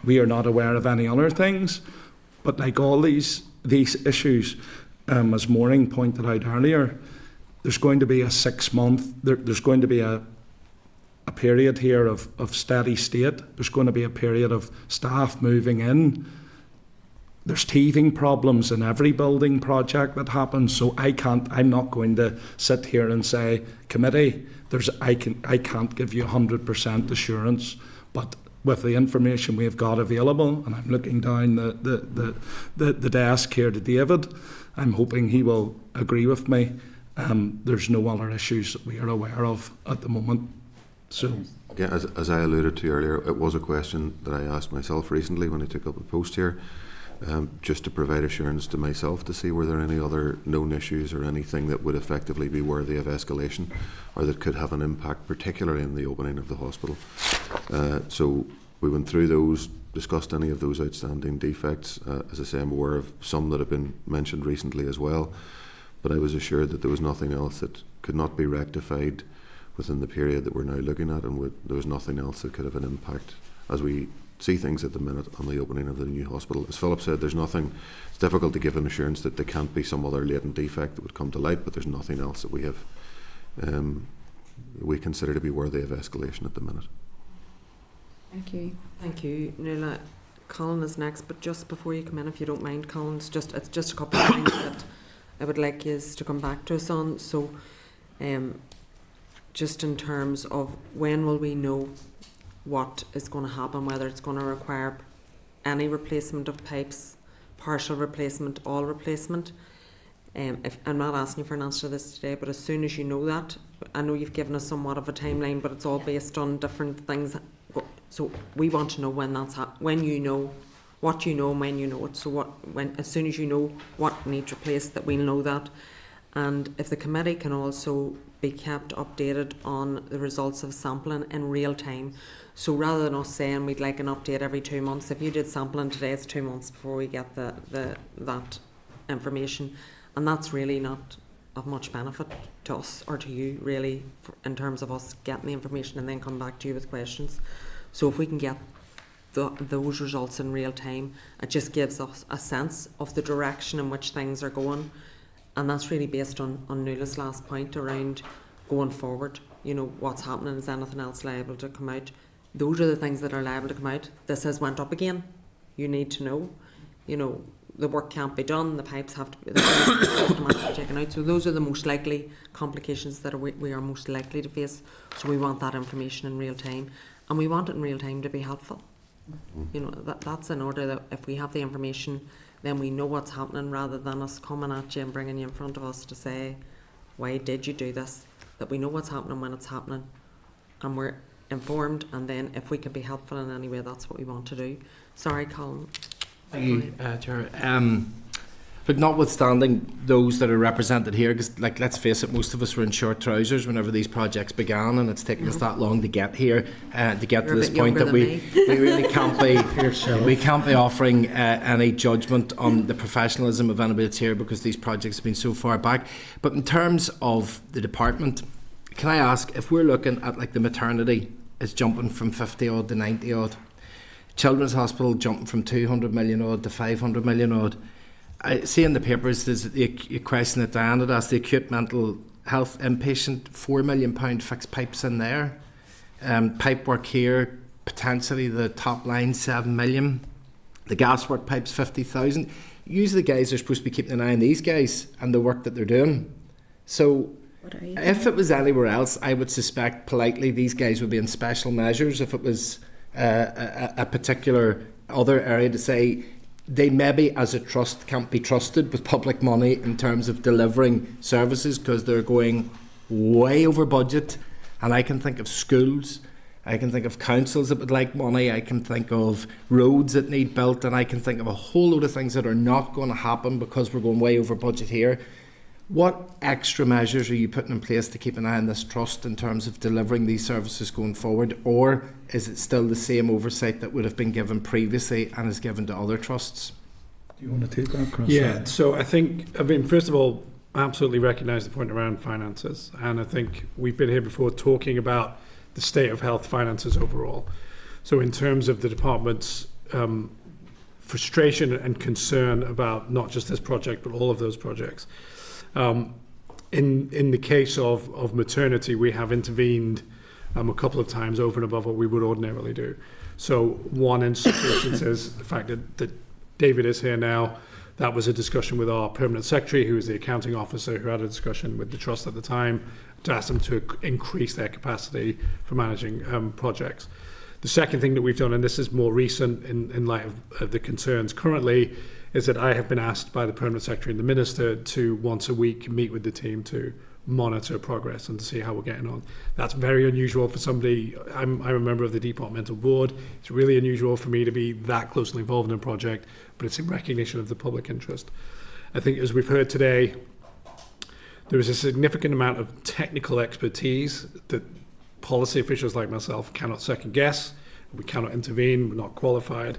We are not aware of any other things, but like all these issues, as Maureen pointed out earlier, there's going to be a 6 month. There's going to be a period here of steady state. There's going to be a period of staff moving in. There's teething problems in every building project that happens, so I'm not going to sit here and say, committee, I can't give you 100% assurance, but with the information we've got available, and I'm looking down the desk here to David, I'm hoping he will agree with me. There's no other issues that we are aware of at the moment. So, yeah, as I alluded to earlier, it was a question that I asked myself recently when I took up a post here. Just to provide assurance to myself to see were there any other known issues or anything that would effectively be worthy of escalation or that could have an impact, particularly in the opening of the hospital. So we went through those, discussed any of those outstanding defects. As I say, I'm aware of some that have been mentioned recently as well, but I was assured that there was nothing else that could not be rectified within the period that we're now looking at, and there was nothing else that could have an impact as we see things at the minute on the opening of the new hospital. As Philip said, there's nothing, it's difficult to give an assurance that there can't be some other latent defect that would come to light, but there's nothing else that we have we consider to be worthy of escalation at the minute. Thank you. Thank you, Nuala. Colin is next, but just before you come in, if you don't mind, Colin, it's just a couple of things that I would like you to come back to us on. So just in terms of when will we know what is going to happen, whether it's going to require any replacement of pipes, partial replacement, all replacement. If I'm not asking you for an answer to this today, but as soon as you know that, I know you've given us somewhat of a timeline, but it's all based on different things. So we want to know when that's when you know what you know and when you know it. So as soon as you know what needs replaced, that we'll know that. And if the committee can also be kept updated on the results of sampling in real time. So rather than us saying we'd like an update every 2 months, if you did sampling today, it's 2 months before we get that information. And that's really not of much benefit to us or to you, really, in terms of us getting the information and then come back to you with questions. So if we can get those results in real time. It just gives us a sense of the direction in which things are going, and that's really based on Nuala's last point around going forward. You know, what's happening, is anything else liable to come out? Those are the things that are liable to come out. This has went up again. You need to know, you know, the work can't be done, the pipes have to be, the system has to be taken out. So those are the most likely complications that we are most likely to face. So we want that information in real time, and we want it in real time to be helpful. You know, that's in order that if we have the information, then we know what's happening, rather than us coming at you and bringing you in front of us to say, why did you do this? That we know what's happening when it's happening, and we're informed, and then if we can be helpful in any way, that's what we want to do. Sorry, Colin. Thank you, Chair. But notwithstanding those that are represented here, because like, let's face it, most of us were in short trousers whenever these projects began, and it's taken us that long to get here, to get to this point that we really can't be offering any judgment on the professionalism of anybody that's here, because these projects have been so far back. But in terms of the department, can I ask, if we're looking at like the maternity is jumping from 50 odd to 90 odd, Children's Hospital jumping from 200 million odd to 500 million odd. I see in the papers there's the question that Diane had asked, the acute mental health inpatient, £4 million fixed pipes in there. Pipe work here, potentially the top line 7 million. The gas work pipes 50,000. Usually the guys are supposed to be keeping an eye on these guys and the work that they're doing. So if it was anywhere else, I would suspect politely these guys would be in special measures. If it was a particular other area, to say they maybe as a trust can't be trusted with public money in terms of delivering services because they're going way over budget. And I can think of schools, I can think of councils that would like money, I can think of roads that need built, and I can think of a whole load of things that are not going to happen because we're going way over budget here. What extra measures are you putting in place to keep an eye on this trust in terms of delivering these services going forward, or is it still the same oversight that would have been given previously and is given to other trusts? Do you want to take that, Chris? Yeah, so I mean, first of all, I absolutely recognise the point around finances, and I think we've been here before talking about the state of health finances overall. So in terms of the department's frustration and concern about not just this project but all of those projects, in the case of maternity, we have intervened a couple of times over and above what we would ordinarily do. So one institution says the fact that David is here now, that was a discussion with our permanent secretary, who is the accounting officer, who had a discussion with the trust at the time to ask them to increase their capacity for managing projects. The second thing that we've done, and this is more recent in light of the concerns currently, is that I have been asked by the Permanent Secretary and the Minister to once a week meet with the team to monitor progress and to see how we're getting on. That's very unusual for somebody. I'm a member of the departmental board. It's really unusual for me to be that closely involved in a project, but it's in recognition of the public interest. I think, as we've heard today, there is a significant amount of technical expertise that policy officials like myself cannot second guess. We cannot intervene. We're not qualified.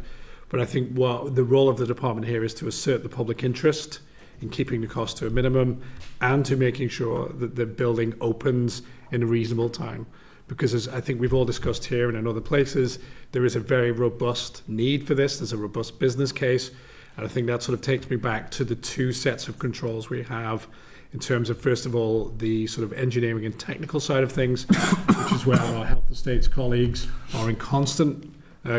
But I think the role of the department here is to assert the public interest in keeping the cost to a minimum and to making sure that the building opens in a reasonable time. Because as I think we've all discussed here and in other places, there is a very robust need for this. There's a robust business case. And I think that sort of takes me back to the two sets of controls we have in terms of, first of all, the sort of engineering and technical side of things, which is where our health estates colleagues are in constant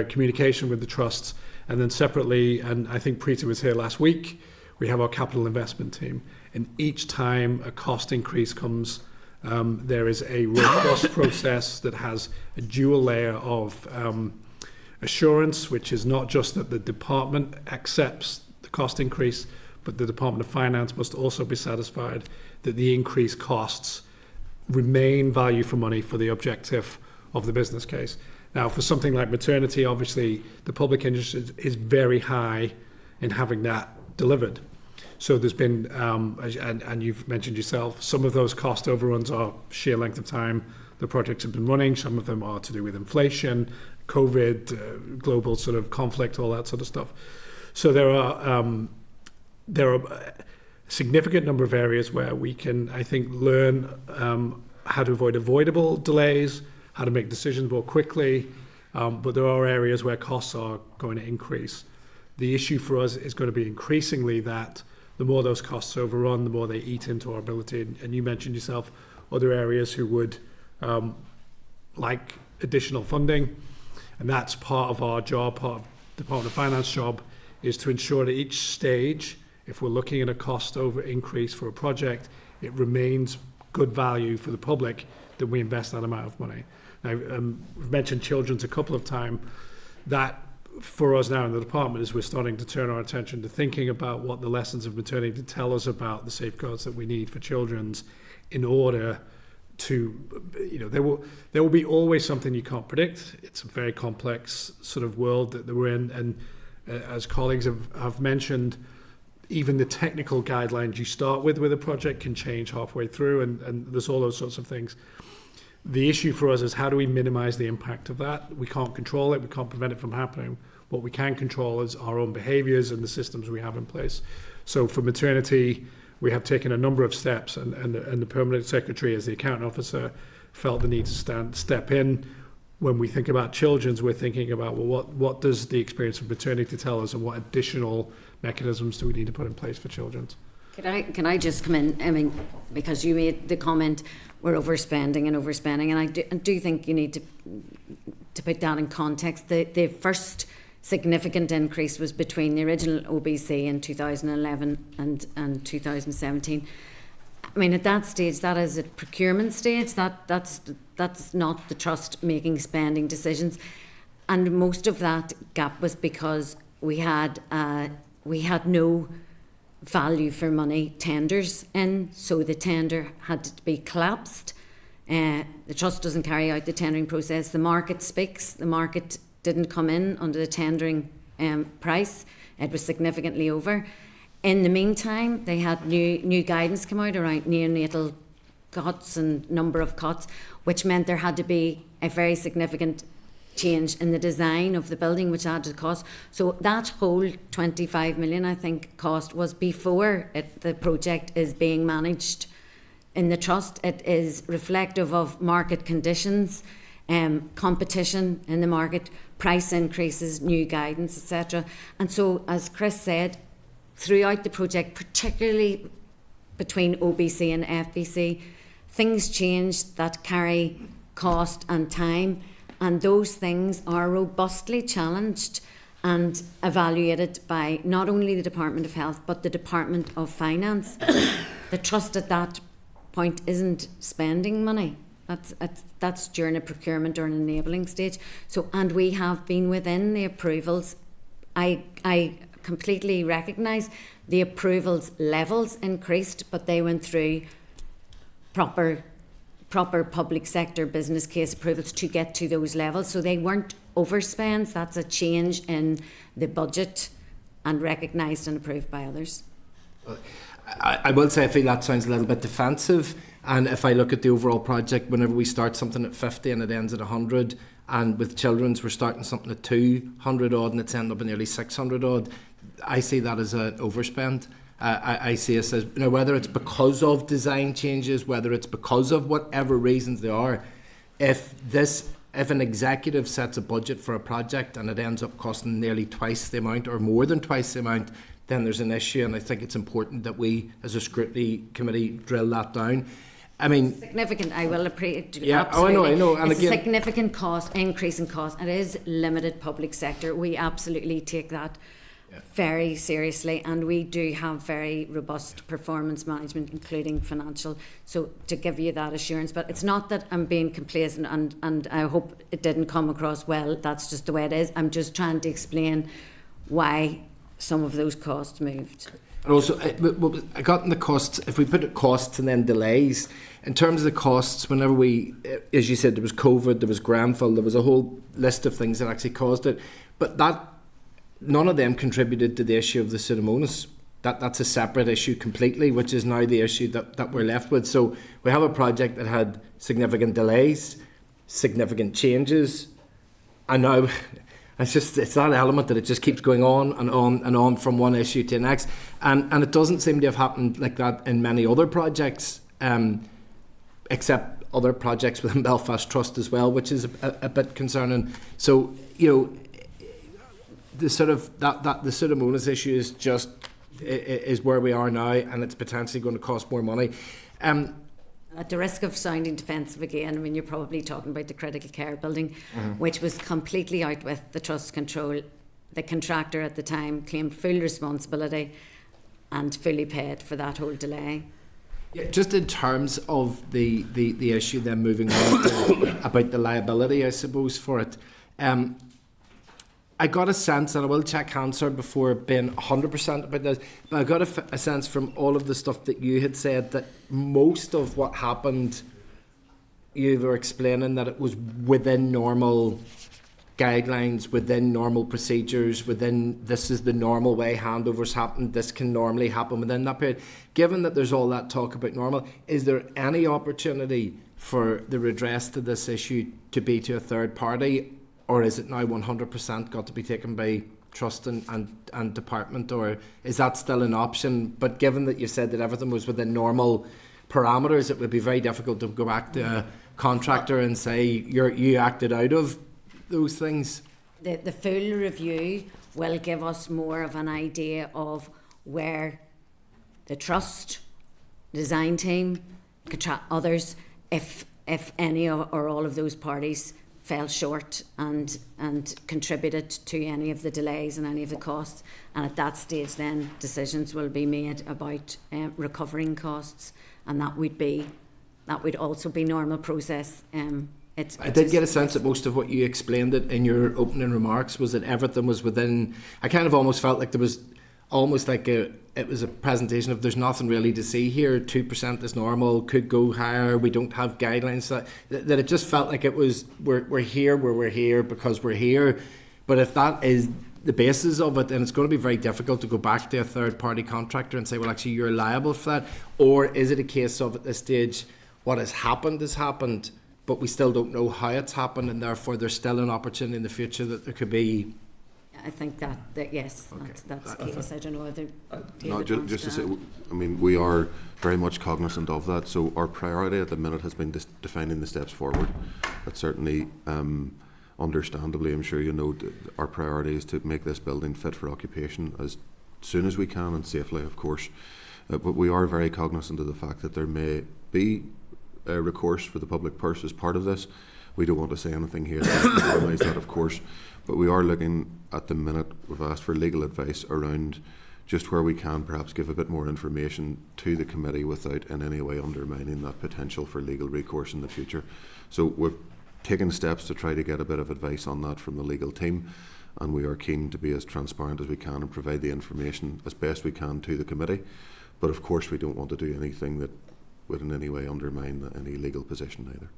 communication with the trusts. And then separately, and I think Preeta was here last week, we have our capital investment team. And each time a cost increase comes, there is a robust process that has a dual layer of assurance, which is not just that the department accepts the cost increase, but the Department of Finance must also be satisfied that the increased costs remain value for money for the objective of the business case. Now, for something like maternity, obviously, the public interest is very high in having that delivered. So there's been, and you've mentioned yourself, some of those cost overruns are sheer length of time the projects have been running. Some of them are to do with inflation, COVID, global sort of conflict, all that sort of stuff. So there are a significant number of areas where we can, I think, learn how to avoid avoidable delays, how to make decisions more quickly, but there are areas where costs are going to increase. The issue for us is going to be increasingly that the more those costs overrun, the more they eat into our ability. And you mentioned yourself other areas who would like additional funding, and that's part of our job, part of the Department of Finance job, is to ensure that each stage, if we're looking at a cost over increase for a project, it remains good value for the public that we invest that amount of money. Now, we've mentioned children's a couple of times. That, for us now in the department, is we're starting to turn our attention to thinking about what the lessons of maternity tell us about the safeguards that we need for children's, in order to, there will be always something you can't predict. It's a very complex sort of world that we're in, and as colleagues have mentioned, even the technical guidelines you start with a project can change halfway through, and there's all those sorts of things. The issue for us is, how do we minimize the impact of that? We can't control it, we can't prevent it from happening. What we can control is our own behaviors and the systems we have in place. So for maternity, we have taken a number of steps, and the permanent secretary, as the accounting officer, felt the need to step in. When we think about children's, we're thinking about, well, what does the experience of maternity tell us, and what additional mechanisms do we need to put in place for children's? Can I just come in? I mean, because you made the comment, we're overspending, and I do think you need to put that in context. The first significant increase was between the original OBC in 2011 and 2017. I mean, at that stage, that is a procurement stage. That's not the trust making spending decisions, and most of that gap was because we had no value for money tenders in, so the tender had to be collapsed. The trust doesn't carry out the tendering process. The market speaks. The market didn't come in under the tendering price. It was significantly over. In the meantime, they had new guidance come out around neonatal cots and number of cots, which meant there had to be a very significant change in the design of the building, which added to cost. So that whole 25 million, I think, cost was before the project is being managed in the trust. It is reflective of market conditions, competition in the market, price increases, new guidance, etc. And so, as Chris said, throughout the project, particularly between OBC and FBC, things change that carry cost and time, and those things are robustly challenged and evaluated by not only the Department of Health but the Department of Finance. The trust at that point isn't spending money. That's during a procurement or an enabling stage. So, and we have been within the approvals. I completely recognise the approvals levels increased, but they went through proper public sector business case approvals to get to those levels. So they weren't overspends. That's a change in the budget and recognised and approved by others. I will say I feel that sounds a little bit defensive, and if I look at the overall project, whenever we start something at 50 and it ends at 100, and with children's we're starting something at 200 odd and it's ending up at nearly 600 odd, I see that as an overspend. I see it as, whether it's because of design changes, whether it's because of whatever reasons they are, if an executive sets a budget for a project and it ends up costing nearly twice the amount or more than twice the amount, then there's an issue, and I think it's important that we, as a scrutiny committee, drill that down. I mean, significant. I will appreciate. Yeah, absolutely. I know. And it's again, a significant increase in cost. It is limited public sector. We absolutely take that very seriously, and we do have very robust performance management, including financial. So to give you that assurance, but it's not that I'm being complacent, and I hope it didn't come across well. That's just the way it is. I'm just trying to explain why some of those costs moved. And also, I got in the costs, if we put it costs and then delays, in terms of the costs, whenever we, as you said, there was COVID, there was Grenfell, there was a whole list of things that actually caused it, but that none of them contributed to the issue of the Pseudomonas. That's a separate issue completely, which is now the issue that we're left with. So we have a project that had significant delays, significant changes, and now it's that element that it just keeps going on and on and on from one issue to the next. And it doesn't seem to have happened like that in many other projects, except other projects within Belfast Trust as well, which is a bit concerning. So, you know, the sort of the Pseudomonas issue is where we are now, and it's potentially going to cost more money. At the risk of sounding defensive again, I mean, you're probably talking about the critical care building, which was completely out with the trust control. The contractor at the time claimed full responsibility and fully paid for that whole delay. Yeah, just in terms of the issue then moving on about the liability, I suppose, for it. I got a sense, and I will check answer before being 100% about this, but I got a sense from all of the stuff that you had said that most of what happened, you were explaining that it was within normal guidelines, within normal procedures, within this is the normal way handovers happen, this can normally happen within that period. Given that there's all that talk about normal, is there any opportunity for the redress to this issue to be to a third party? Or is it now 100% got to be taken by trust and department, or is that still an option? But given that you said that everything was within normal parameters, it would be very difficult to go back to a contractor and say you acted out of those things. The full review will give us more of an idea of where the trust, design team, others, if any or all of those parties fell short and contributed to any of the delays and any of the costs, and at that stage then decisions will be made about recovering costs, and that would also be normal process. I did get a sense that most of what you explained it in your opening remarks was that everything was within. I kind of almost felt like there was almost like it was a presentation of there's nothing really to see here. 2% is normal, could go higher. We don't have guidelines that it just felt like it was we're here where we're here because we're here. But if that is the basis of it, then it's going to be very difficult to go back to a third party contractor and say, well, actually you're liable for that. Or is it a case of at this stage what has happened, but we still don't know how it's happened, and therefore there's still an opportunity in the future that there could be. I think that yes, okay. that's the case. I don't know whether no, just to say, I mean, we are very much cognizant of that. So our priority at the minute has been defining the steps forward. That's certainly, understandably, I'm sure you know, our priority is to make this building fit for occupation as soon as we can and safely, of course. But we are very cognizant of the fact that there may be recourse for the public purse as part of this. We don't want to say anything here to realise that, of course, but we are looking at the minute. We've asked for legal advice around just where we can perhaps give a bit more information to the committee without in any way undermining that potential for legal recourse in the future. So we've taken steps to try to get a bit of advice on that from the legal team, and we are keen to be as transparent as we can and provide the information as best we can to the committee. But of course we don't want to do anything that would in any way undermine any legal position either.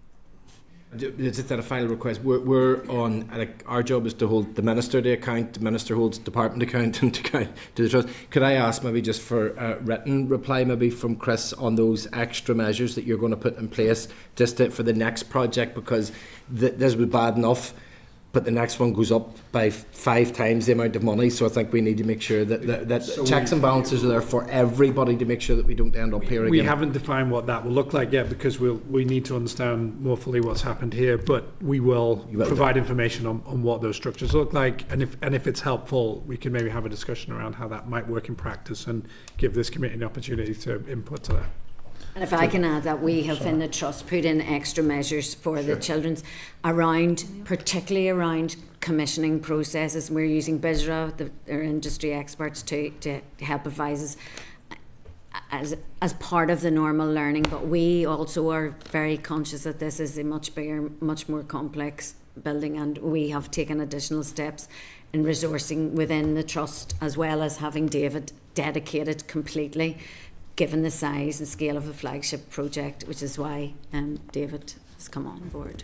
Just a final request. We're on, like, our job is to hold the Minister to account, the Minister holds Department account and to the Trust. Could I ask maybe just for a written reply maybe from Chris on those extra measures that you're going to put in place just for the next project, because this was bad enough, but the next one goes up by 5 times the amount of money. So I think we need to make sure that so checks and balances are there for everybody to make sure that we don't end up here again. We haven't defined what that will look like yet, because we need to understand more fully what's happened here, but we will provide information on what those structures look like, and if it's helpful, we can maybe have a discussion around how that might work in practice and give this committee an opportunity to input to that. And if I can add that, we have in the Trust put in extra measures for the children's particularly around commissioning processes. We're using BISRA, our industry experts, to help advise us as part of the normal learning. But we also are very conscious that this is a much bigger, much more complex building, and we have taken additional steps in resourcing within the Trust, as well as having David dedicated completely, given the size and scale of the flagship project, which is why David has come on board.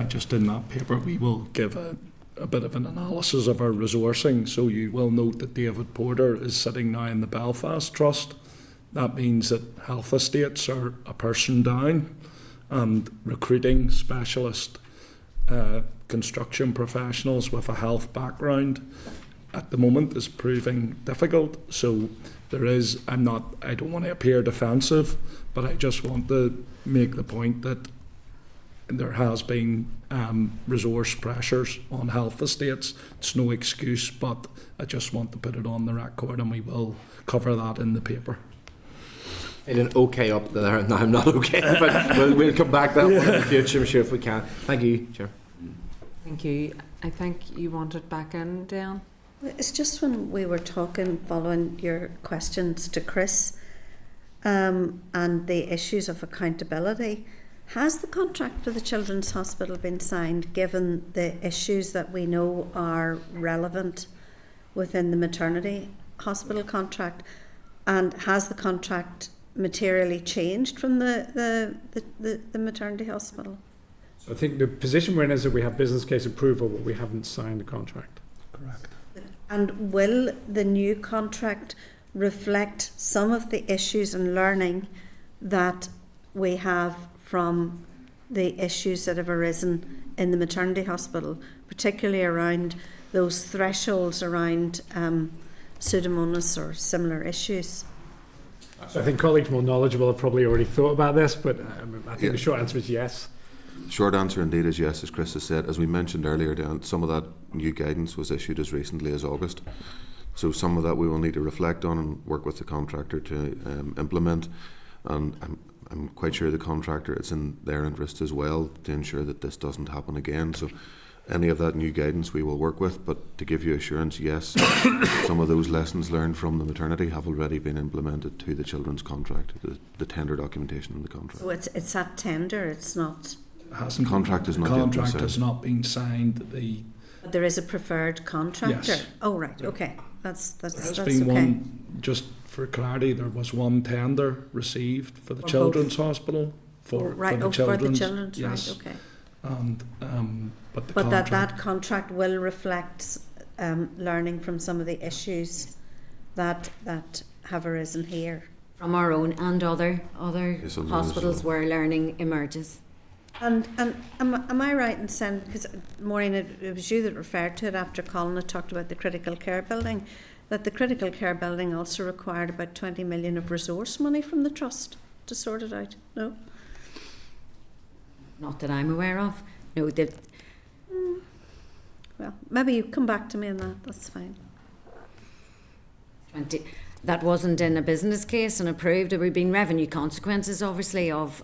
Just in that paper, we will give a bit of an analysis of our resourcing. So you will note that David Porter is sitting now in the Belfast Trust. That means that health estates are a person down, and recruiting specialist construction professionals with a health background at the moment is proving difficult. So there is, I don't want to appear defensive, but I just want to make the point that there has been resource pressures on health estates. It's no excuse, but I just want to put it on the record, and we will cover that in the paper. Feeling okay up there. No, I'm not okay, but we'll come back to that one in the future, I'm sure, if we can. Thank you, Chair. Thank you. I think you wanted back in, Dan. It's just when we were talking, following your questions to Chris, and the issues of accountability, has the contract for the Children's Hospital been signed, given the issues that we know are relevant within the maternity hospital contract? And has the contract materially changed from the maternity hospital? So I think the position we're in is that we have business case approval, but we haven't signed the contract. Correct. And will the new contract reflect some of the issues and learning that we have from the issues that have arisen in the maternity hospital, particularly around those thresholds around Pseudomonas or similar issues? So I think colleagues more knowledgeable have probably already thought about this, but I think the short answer is yes. Short answer indeed is yes, as Chris has said. As we mentioned earlier, Dan, some of that new guidance was issued as recently as August. So some of that we will need to reflect on and work with the contractor to implement. And I'm quite sure the contractor, it's in their interest as well to ensure that this doesn't happen again. So any of that new guidance we will work with, but to give you assurance, yes, some of those lessons learned from the maternity have already been implemented to the children's contract, the tender documentation in the contract. So it's that tender, it's not... Hasn't contract is not the yet contract been has signed. not been signed. But there is a preferred contractor? Yes. Oh, right, okay. That's There's okay. been one, just for clarity, there was one tender received for the For Children's Hospital. For right, the for children's, the children's, yes. right, okay. And but the But contract, that contract will reflect learning from some of the issues that have arisen here. From our own and other Yes, and hospitals those, where learning emerges. And am I right in saying, because Maureen, it was you that referred to it after Colin had talked about the critical care building, that the critical care building also required about 20 million of resource money from the trust to sort it out? No? Not that I'm aware of. No, Well, maybe you come back to me on that, that's fine. that wasn't in a business case and approved. There would be revenue consequences, obviously, of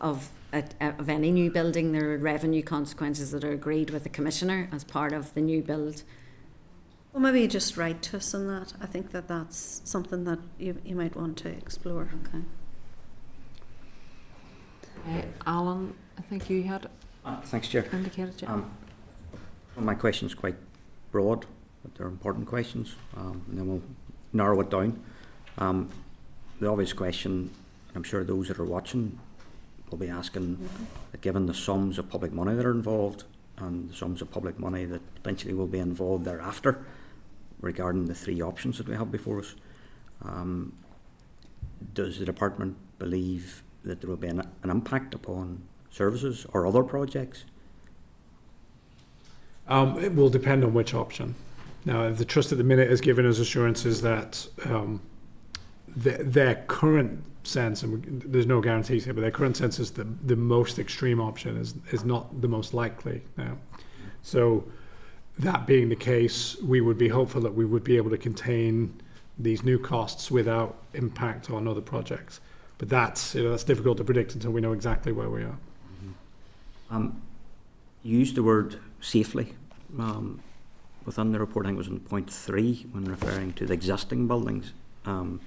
any new building. There are revenue consequences that are agreed with the Commissioner as part of the new build. Well, maybe you just write to us on that. I think that's something that you might want to explore. Okay. Alan, I think you had Thanks, Chair. indicated. Yeah. Well, my question's quite broad, but they're important questions, and then we'll narrow it down. The obvious question, I'm sure those that are watching will be asking, that given the sums of public money that are involved and the sums of public money that potentially will be involved thereafter regarding the three options that we have before us, does the Department believe that there will be an impact upon services or other projects? It will depend on which option. Now, the Trust at the minute has given us assurances that their current sense, and there's no guarantees here, but their current sense is the most extreme option is not the most likely now. So that being the case, we would be hopeful that we would be able to contain these new costs without impact on other projects. But that's difficult to predict until we know exactly where we are. You used the word safely within the report. I think it was in point 3 when referring to the existing buildings. Can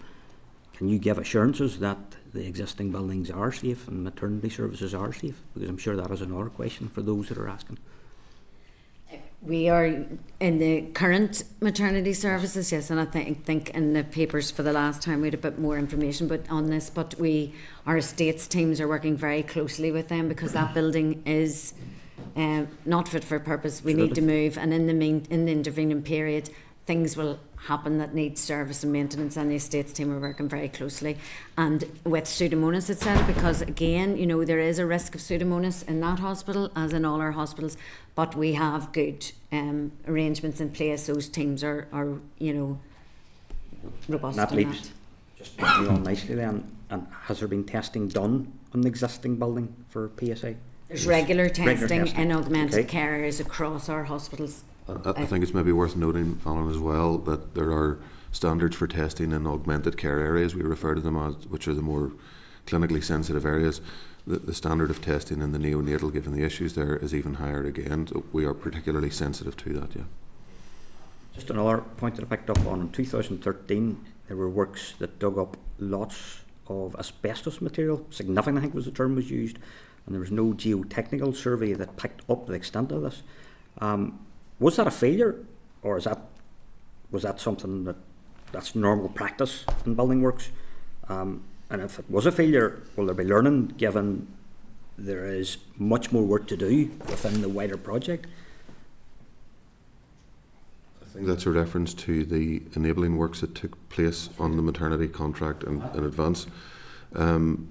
you give assurances that the existing buildings are safe and maternity services are safe? Because I'm sure that is another question for those that are asking. We are in the current maternity services, yes, and I think in the papers for the last time we had a bit more information on this, but our estates teams are working very closely with them because that building is not fit for purpose. We need to move, and in the intervening period, things will happen that need service and maintenance, and the estates team are working very closely and with Pseudomonas, etc., because again, you know, there is a risk of Pseudomonas in that hospital as in all our hospitals, but we have good arrangements in place. Those teams are you know, robust. That leads just moving on nicely then, and has there been testing done on the existing building for PSA? There's regular testing testing. in augmented Okay. care areas across our hospitals. I think it's maybe worth noting, Alan, as well, that there are standards for testing in augmented care areas, we refer to them as, which are the more clinically sensitive areas. The standard of testing in the neonatal, given the issues there, is even higher again. So we are particularly sensitive to that, yeah. Just another point that I picked up on, in 2013, there were works that dug up lots of asbestos material, significant I think was the term was used, and there was no geotechnical survey that picked up the extent of this. Was that a failure, or was that something that's normal practice in building works? And if it was a failure, will there be learning, given there is much more work to do within the wider project? I think that's a reference to the enabling works that took place on the maternity contract in advance. In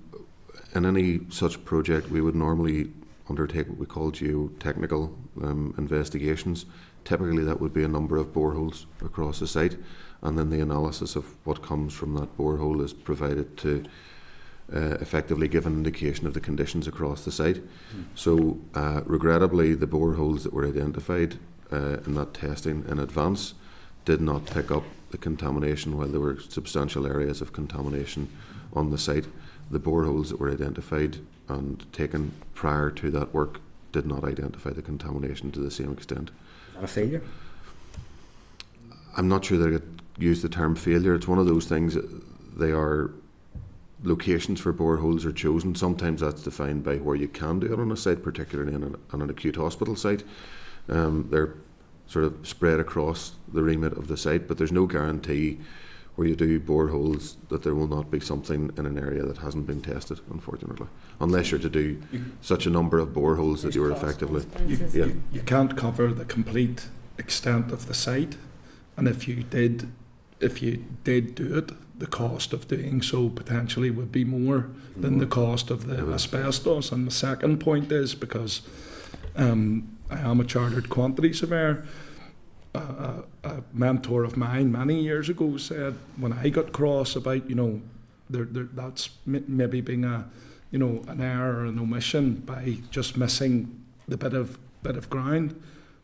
any such project, we would normally undertake what we call geotechnical investigations. Typically, that would be a number of boreholes across the site, and then the analysis of what comes from that borehole is provided to effectively give an indication of the conditions across the site. So, regrettably, the boreholes that were identified in that testing in advance did not pick up the contamination, while there were substantial areas of contamination on the site. The boreholes that were identified and taken prior to that work did not identify the contamination to the same extent. Is that a failure? I'm not sure that I'd use the term failure. It's one of those things, they are locations for boreholes are chosen. Sometimes that's defined by where you can do it on a site, particularly on an acute hospital site. They're sort of spread across the remit of the site, but there's no guarantee where you do boreholes that there will not be something in an area that hasn't been tested, unfortunately, unless you're to do such a number of boreholes that you're effectively... You can't cover the complete extent of the site, and if you did do it, the cost of doing so potentially would be more than the cost of the asbestos. And the second point is, because I am a chartered quantity surveyor, a mentor of mine many years ago said, when I got cross about, you know, that's maybe being an error or an omission by just missing the bit of ground,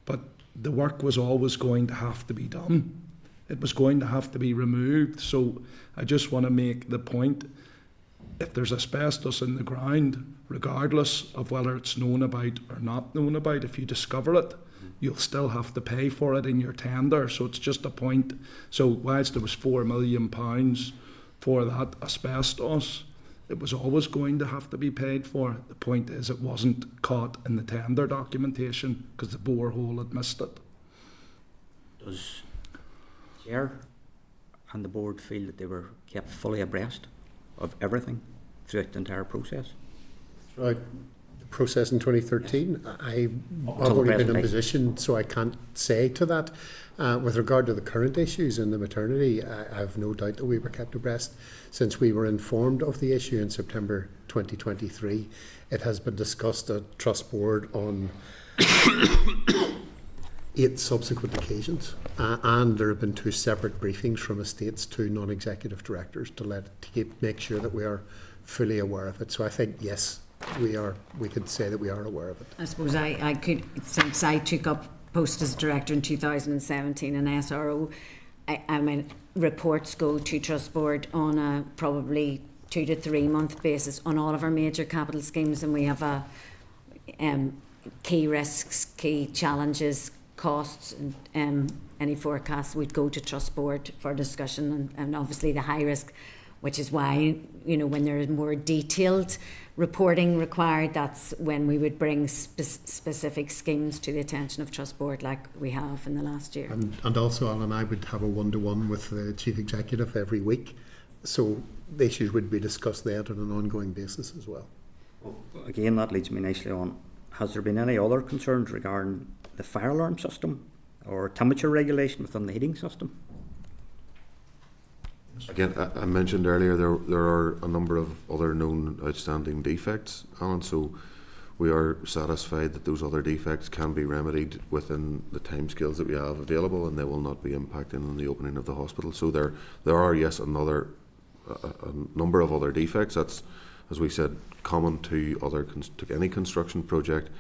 but the work was always going to have to be done. It was going to have to be removed. So I just want to make the point, if there's asbestos in the ground, regardless of whether it's known about or not known about, if you discover it, you'll still have to pay for it in your tender. So it's just a point. So whilst there was £4 million for that asbestos, it was always going to have to be paid for. The point is, it wasn't caught in the tender documentation because the borehole had missed it. Does Chair and the board feel that they were kept fully abreast of everything throughout the entire process? Throughout the process in 2013, I've Until only been present in day. position, so I can't say to that. With regard to the current issues in the maternity, I have no doubt that we were kept abreast since we were informed of the issue in September 2023. It has been discussed at Trust Board on 8 subsequent occasions, and there have been 2 separate briefings from estates to non-executive directors to make sure that we are fully aware of it. So I think, yes, we could say that we are aware of it. I suppose I could, since I took up post as director in 2017 in SRO, I mean, reports go to Trust Board on a probably 2 to 3 month basis on all of our major capital schemes, and we have a key risks, key challenges, costs, and any forecasts would go to Trust Board for discussion, and obviously the high risk, which is why, you know, when there is more detailed reporting required, that's when we would bring specific schemes to the attention of Trust Board, like we have in the last year. And also, Alan and I would have a one-to-one with the Chief Executive every week, so the issues would be discussed there on an ongoing basis as well. Well, again, that leads me nicely on. Has there been any other concerns regarding the fire alarm system or temperature regulation within the heating system? Again, I mentioned earlier there are a number of other known outstanding defects, Alan, so we are satisfied that those other defects can be remedied within the timescales that we have available, and they will not be impacting on the opening of the hospital. So there are, yes, a number of other defects. That's, as we said, common to to any construction project,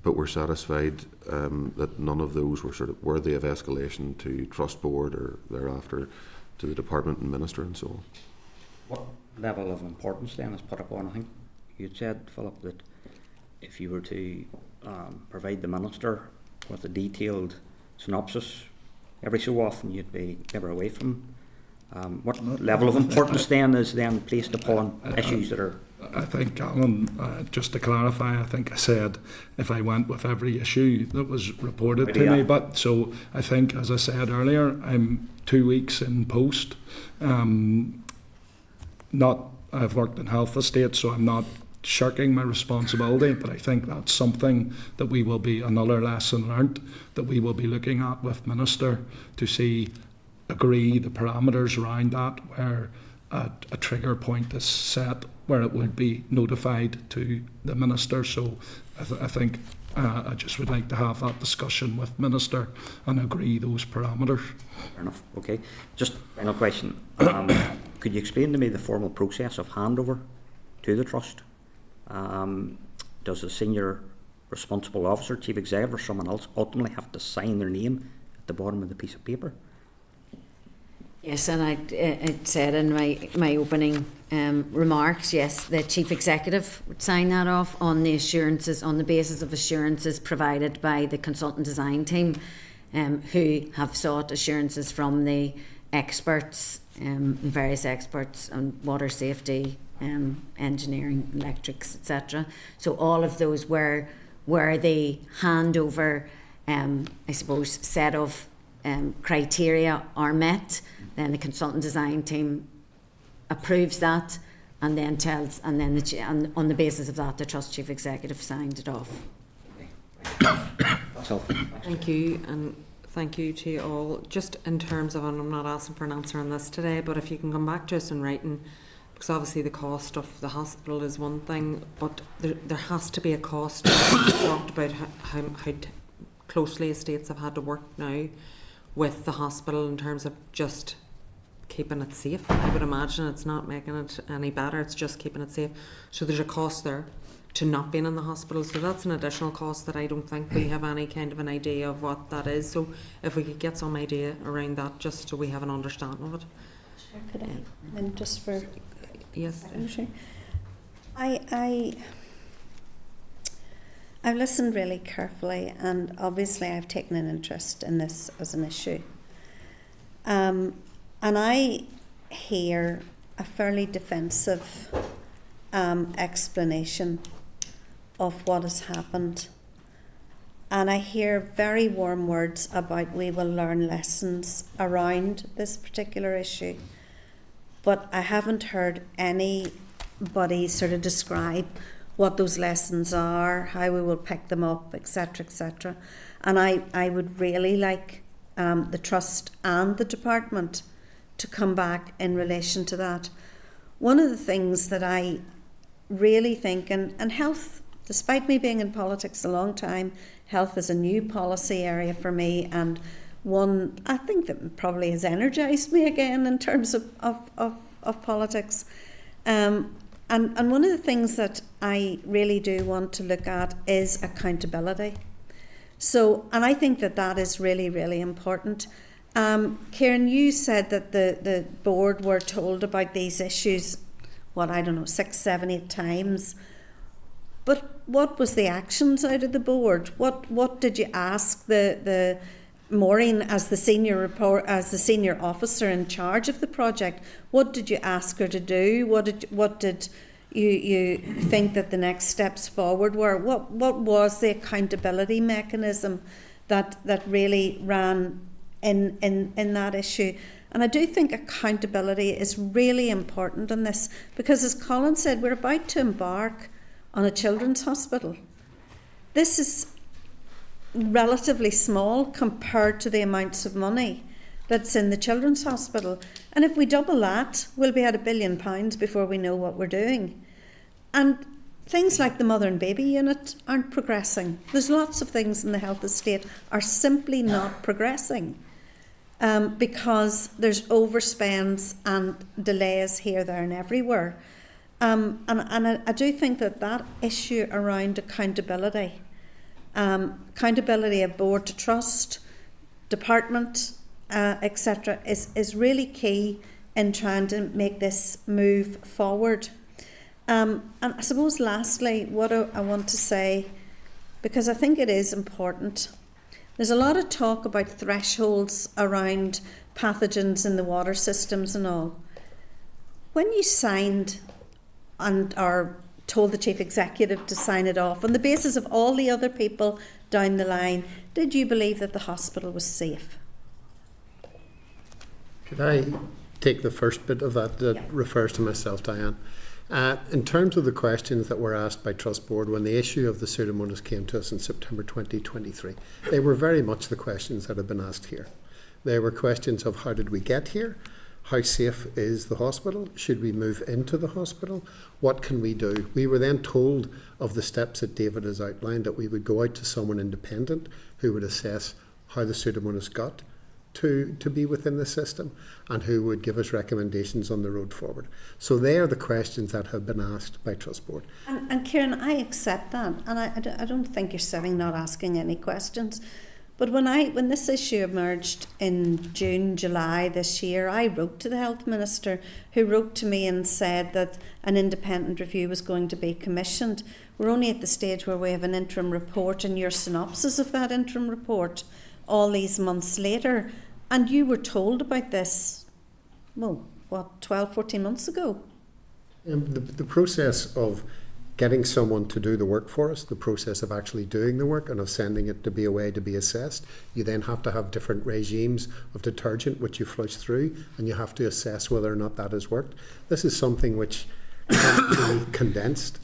but we're satisfied that none of those were sort of worthy of escalation to Trust Board or thereafter to the Department and Minister and so on. What level of importance then is put upon? I think you said, Philip, that if you were to provide the Minister with a detailed synopsis, every so often you'd be never away from. What level of importance then is then placed upon issues that are... I think, Alan, just to clarify, I think I said if I went with every issue that was reported to me, but so I think, as I said earlier, I'm 2 weeks in post. I've worked in health estate, so I'm not shirking my responsibility, but I think that's something that we will be, another lesson learnt, that we will be looking at with Minister to agree the parameters around that, where a trigger point is set where it would be notified to the Minister. So I think I just would like to have that discussion with Minister and agree those parameters. Fair enough, okay. Just final question. Could you explain to me the formal process of handover to the Trust? Does the senior responsible officer, chief executive, or someone else ultimately have to sign their name at the bottom of the piece of paper? Yes, and I said in my opening remarks, yes, the chief executive would sign that off on the assurances, on the basis of assurances provided by the consultant design team, who have sought assurances from the experts, various experts on water safety, engineering, electrics, etc. So all of those where the handover, I suppose, set of criteria are met, then the consultant design team approves that, and then on the basis of that, the Trust Chief Executive signed it off. Thank you, and thank you to you all. Just in terms of, and I'm not asking for an answer on this today, but if you can come back to us in writing, because obviously the cost of the hospital is one thing, but there has to be a cost. We talked about how closely estates have had to work now with the hospital in terms of just keeping it safe. I would imagine it's not making it any better, it's just keeping it safe. So there's a cost there to not being in the hospital, so that's an additional cost that I don't think we have any kind of an idea of what that is. So if we could get some idea around that, just so we have an understanding of it. Sure, could I? And just for... Yes. I've listened really carefully, and obviously I've taken an interest in this as an issue. And I hear a fairly defensive explanation of what has happened. And I hear very warm words about we will learn lessons around this particular issue. But I haven't heard anybody sort of describe what those lessons are, how we will pick them up, etc., etc. And I would really like the Trust and the Department to come back in relation to that. One of the things that I really think, and health, despite me being in politics a long time, health is a new policy area for me, and one I think that probably has energised me again in terms of politics. And one of the things that I really do want to look at is accountability. So, and I think that is really, really important. Kieran, you said that the board were told about these issues, 6, 7, 8 times. But what was the actions out of the board? What did you ask the Maureen as the senior officer in charge of the project? What did you ask her to do? What did you think that the next steps forward were? What was the accountability mechanism that really ran in that issue? And I do think accountability is really important in this, because as Colin said, we're about to embark on a children's hospital. This is relatively small compared to the amounts of money that's in the Children's Hospital. And if we double that, we'll be at £1 billion before we know what we're doing. And things like the mother and baby unit aren't progressing. There's lots of things in the health estate are simply not progressing because there's overspends and delays here, there and everywhere. And I do think that issue around accountability, accountability of board to trust, department, etc., is really key in trying to make this move forward. And I suppose lastly, what I want to say, because I think it is important, there's a lot of talk about thresholds around pathogens in the water systems and all. When you signed and are told the chief executive to sign it off on the basis of all the other people down the line, did you believe that the hospital was safe? Could I take the first bit of that refers to myself, Diane? In terms of the questions that were asked by Trust Board when the issue of the Pseudomonas came to us in September 2023, they were very much the questions that have been asked here. They were questions of how did we get here? How safe is the hospital? Should we move into the hospital? What can we do? We were then told of the steps that David has outlined, that we would go out to someone independent who would assess how the Pseudomonas got to be within the system and who would give us recommendations on the road forward. So they are the questions that have been asked by Trust Board. And Kieran, I accept that, and I don't think you're sitting not asking any questions. But when this issue emerged in June, July this year, I wrote to the Health Minister, who wrote to me and said that an independent review was going to be commissioned. We're only at the stage where we have an interim report and your synopsis of that interim report all these months later. And you were told about this, 12, 14 months ago? The process of getting someone to do the work for us, the process of actually doing the work and of sending it to be away to be assessed, you then have to have different regimes of detergent which you flush through, and you have to assess whether or not that has worked. This is something which can be condensed.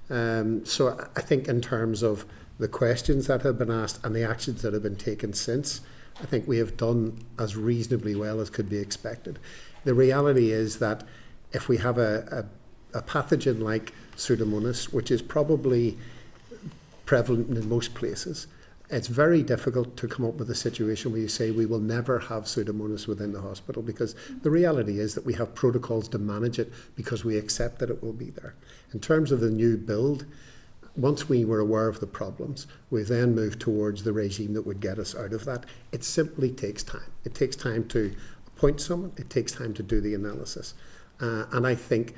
So I think in terms of the questions that have been asked and the actions that have been taken since, I think we have done as reasonably well as could be expected. The reality is that if we have a pathogen like Pseudomonas, which is probably prevalent in most places, it's very difficult to come up with a situation where you say we will never have Pseudomonas within the hospital, because the reality is that we have protocols to manage it because we accept that it will be there. In terms of the new build, once we were aware of the problems, we then moved towards the regime that would get us out of that. It simply takes time. It takes time to appoint someone. It takes time to do the analysis. And I think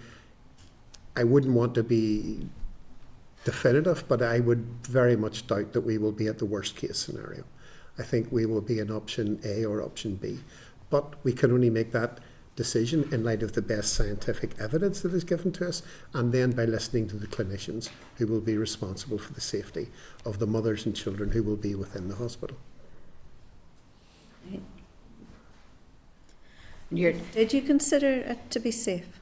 I wouldn't want to be definitive, but I would very much doubt that we will be at the worst case scenario. I think we will be in option A or option B. But we can only make that decision in light of the best scientific evidence that is given to us, and then by listening to the clinicians who will be responsible for the safety of the mothers and children who will be within the hospital. Did you consider it to be safe?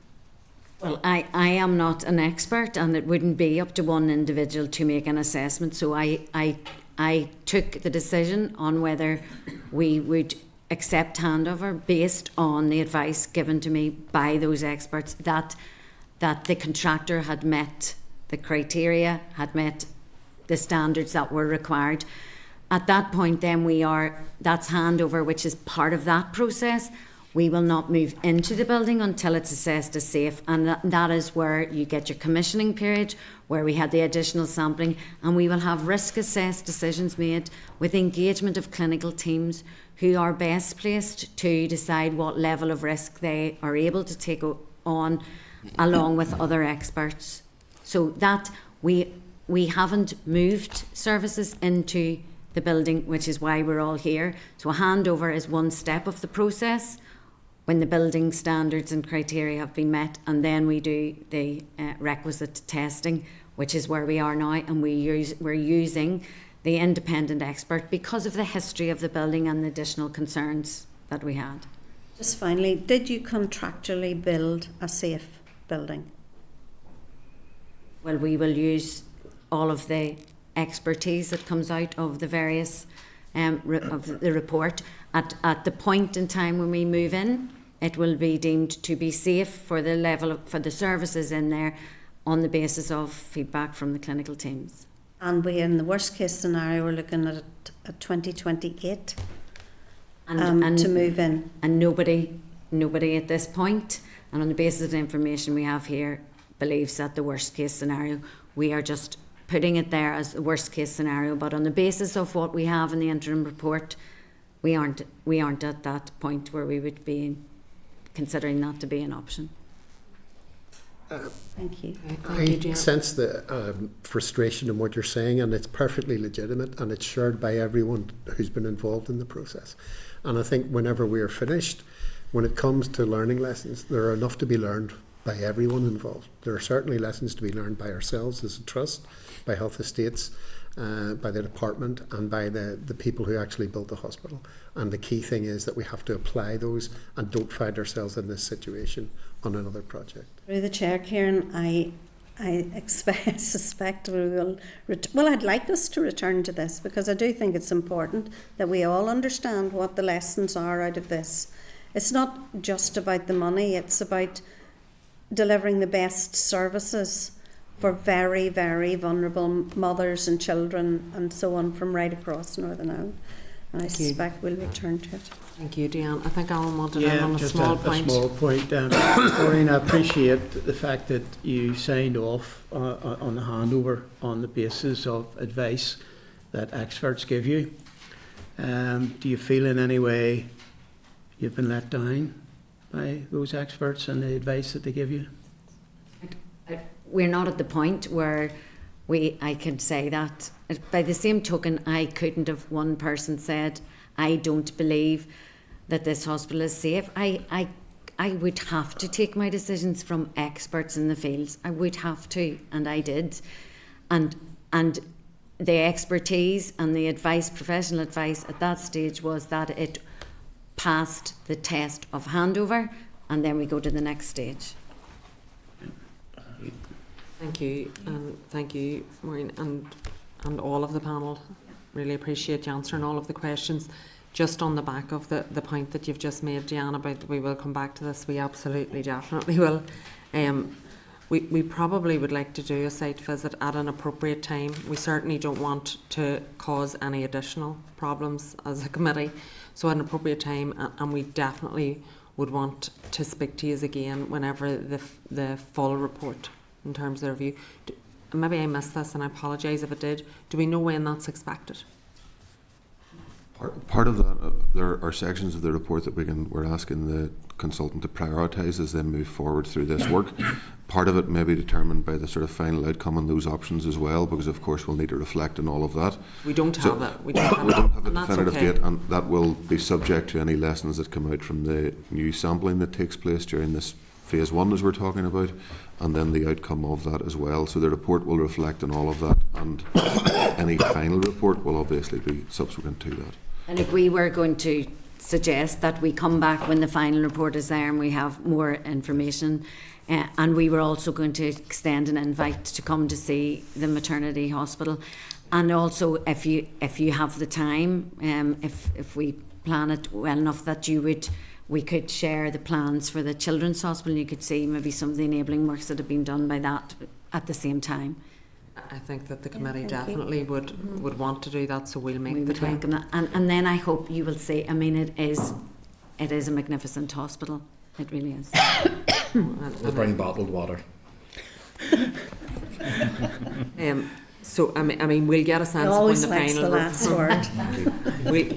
Well, I am not an expert, and it wouldn't be up to one individual to make an assessment. So I took the decision on whether we would accept handover based on the advice given to me by those experts that the contractor had met the criteria, had met the standards that were required. At that point then that's handover, which is part of that process. We will not move into the building until it's assessed as safe, and that is where you get your commissioning period, where we had the additional sampling, and we will have risk assessed decisions made with engagement of clinical teams who are best placed to decide what level of risk they are able to take on along with other experts. So that we haven't moved services into the building, which is why we're all here. So a handover is one step of the process when the building standards and criteria have been met, and then we do the requisite testing, which is where we are now, and we're using the independent expert because of the history of the building and the additional concerns that we had. Just finally, did you contractually build a safe building? Well, we will use all of the expertise that comes out of the various of the report. At the point in time when we move in, it will be deemed to be safe for the level for the services in there, on the basis of feedback from the clinical teams. And we, in the worst case scenario, we're looking at 2028 to move in. And nobody at this point, and on the basis of the information we have here, believes that the worst case scenario. We are just putting it there as the worst case scenario, but on the basis of what we have in the interim report, we aren't at that point where we would be considering that to be an option. Thank you. I sense the frustration in what you're saying, and it's perfectly legitimate, and it's shared by everyone who's been involved in the process. And I think whenever we are finished, when it comes to learning lessons, there are enough to be learned by everyone involved. There are certainly lessons to be learned by ourselves as a trust, by Health Estates, by the department, and by the people who actually built the hospital. And the key thing is that we have to apply those and don't find ourselves in this situation on another project. Through the chair, Kieran, I suspect we will. Well, I'd like us to return to this, because I do think it's important that we all understand what the lessons are out of this. It's not just about the money, it's about delivering the best services for very, very vulnerable mothers and children and so on from right across Northern Ireland. And I suspect we'll return to it. Thank you, Deanne. I think Alan wanted in on a small point. A small point. Maureen, I appreciate the fact that you signed off on the handover on the basis of advice that experts give you. Do you feel in any way you've been let down by those experts and the advice that they give you? We're not at the point where I can say that. By the same token, I couldn't have one person said, I don't believe that this hospital is safe. I would have to take my decisions from experts in the fields. I would have to, and I did. And the expertise and the advice, professional advice at that stage, was that it passed the test of handover, and then we go to the next stage. Thank you, and thank you, Maureen, and all of the panel. Really appreciate you answering all of the questions. Just on the back of the point that you've just made, Deanne, about we will come back to this, we absolutely, definitely will. We probably would like to do a site visit at an appropriate time. We certainly don't want to cause any additional problems as a committee. So at an appropriate time, and we definitely would want to speak to you again whenever the full report in terms of their review. Maybe I missed this, and I apologise if I did. Do we know when that's expected? Part of that, there are sections of the report that we're asking the consultant to prioritise as they move forward through this work. Part of it may be determined by the sort of final outcome on those options as well, because of course we'll need to reflect on all of that. We don't have that. We don't have a definitive date, and that will be subject to any lessons that come out from the new sampling that takes place during this phase 1, as we're talking about, and then the outcome of that as well. So the report will reflect on all of that, and any final report will obviously be subsequent to that. And if we were going to suggest that we come back when the final report is there and we have more information, and we were also going to extend an invite to come to see the maternity hospital, and also if you have the time, if we plan it well enough that we could share the plans for the children's hospital, and you could see maybe some of the enabling works that have been done by that at the same time. I think that the committee definitely would want to do that, so we'll make the time. And then I hope you will see, I mean, it is a magnificent hospital. It really is. We'll bring bottled water. So I mean, we'll get a sense of when the final. The last word.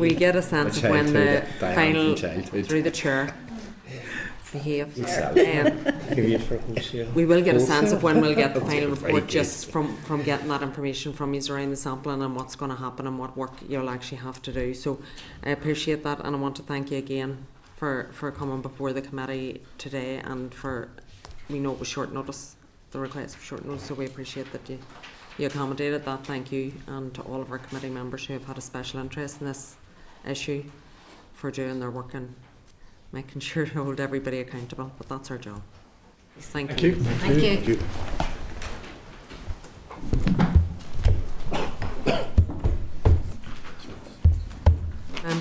we get a sense of when the final through the chair. Behave. We will get a sense of when we'll get the final report, just from getting that information from you around the sampling and what's going to happen and what work you'll actually have to do. So I appreciate that, and I want to thank you again for coming before the committee today, and we know it was short notice, the request was short notice, so we appreciate that you accommodated that. Thank you, and to all of our committee members who have had a special interest in this issue for doing their work and making sure to hold everybody accountable, but that's our job. Thank you. Thank you. Thank you.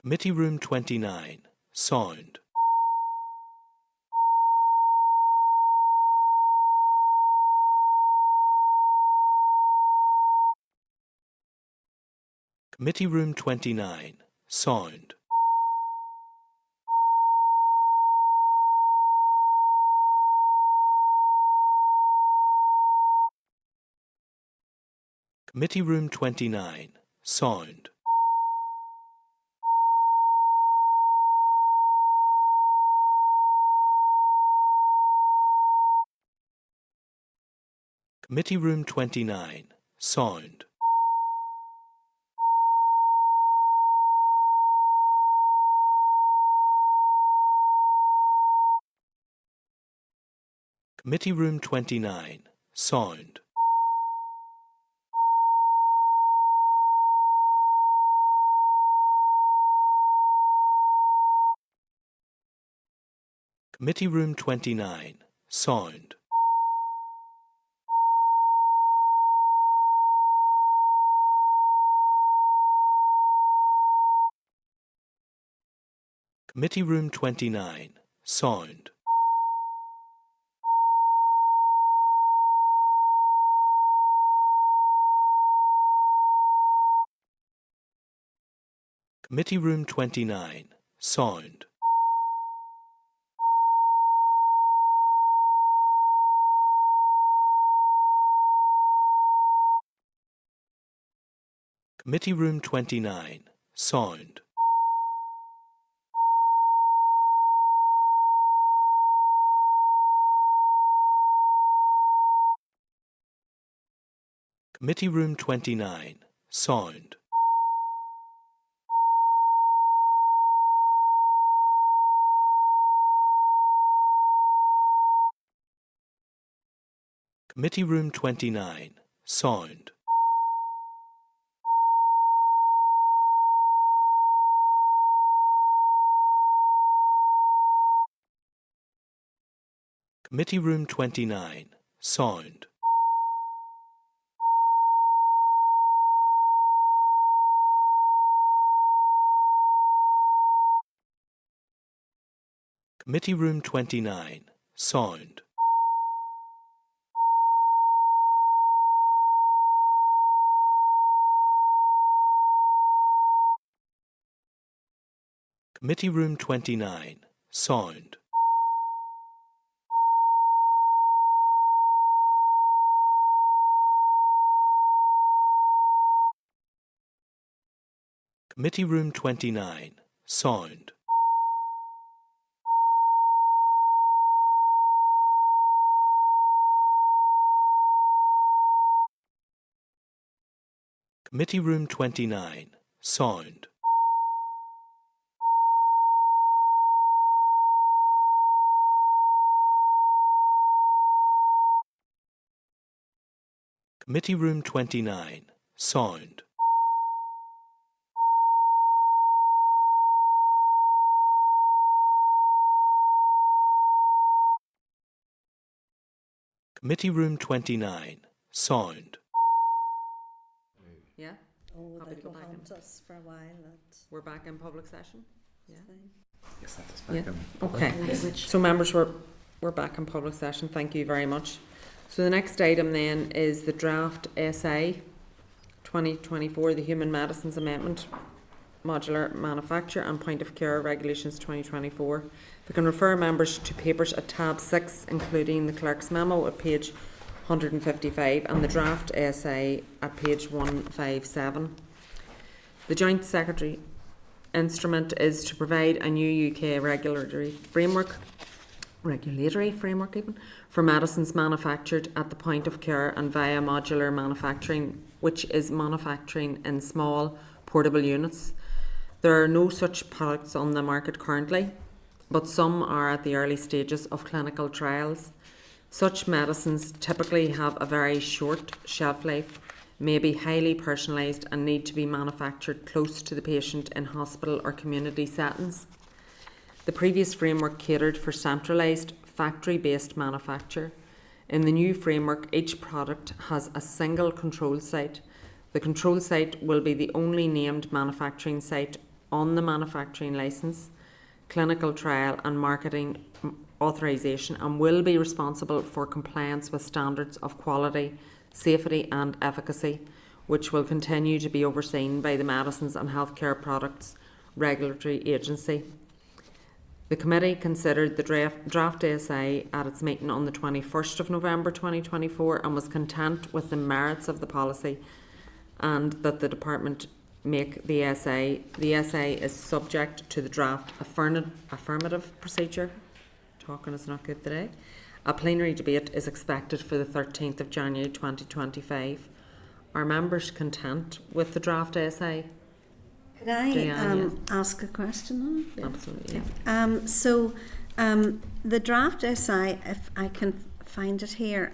Committee Room 29, Sound. Committee Room 29, Sound. Committee Room 29, Sound. Committee Room 29, Sound. Committee Room 29, Sound. Committee Room 29, Sound. Committee Room 29, Sound. Committee Room 29, Sound. Committee Room 29, Sound. Committee Room 29, Sound. Committee Room 29, Sound. Committee Room 29, Sound. Committee Room 29, Sound. Committee Room 29, Sound. Committee Room 29, Sound. Committee Room 29, Sound. Committee Room 29, Sound. Committee Room 29, Sound. Yeah? Oh, Happy to that go will back in. haunt us for a while. That We're back in public session? Yeah. thing. Yes, that's Yeah. back Okay. So members, we're back in public session. Thank you very much. So the next item then is the draft SA 2024, the Human Medicines Amendment, Modular Manufacture and Point of Care Regulations 2024. We can refer members to papers at tab 6, including the clerk's memo at page 155 and the draft SA at page 157. The Joint Secretary instrument is to provide a new UK regulatory framework even, for medicines manufactured at the point of care and via modular manufacturing, which is manufacturing in small portable units. There are no such products on the market currently, but some are at the early stages of clinical trials. Such medicines typically have a very short shelf life, may be highly personalised and need to be manufactured close to the patient in hospital or community settings. The previous framework catered for centralised, factory-based manufacture. In the new framework, each product has a single control site. The control site will be the only named manufacturing site on the manufacturing licence, clinical trial and marketing authorisation, and will be responsible for compliance with standards of quality, safety and efficacy, which will continue to be overseen by the Medicines and Healthcare Products Regulatory Agency. The committee considered the draft ASI at its meeting on the 21st of November 2024 and was content with the merits of the policy and that the department make the essay. The essay is subject to the draft affirmative procedure. Talking is not good today. A plenary debate is expected for the 13th of January 2025. Are members content with the draft essay? Could I ask a question on it? Absolutely. The draft SI, if I can find it here,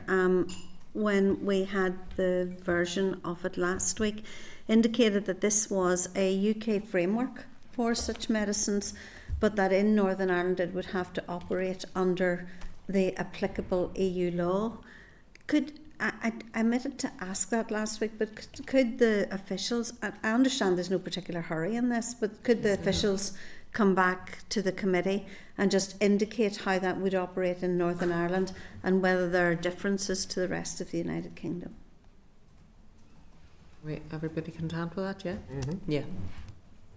when we had the version of it last week, indicated that this was a UK framework for such medicines, but that in Northern Ireland it would have to operate under the applicable EU law. I meant to ask that last week, but could the officials, I understand there's no particular hurry in this, but could the officials come back to the committee and just indicate how that would operate in Northern Ireland and whether there are differences to the rest of the United Kingdom? Wait, everybody content with that, yeah? Mm-hmm. Yeah.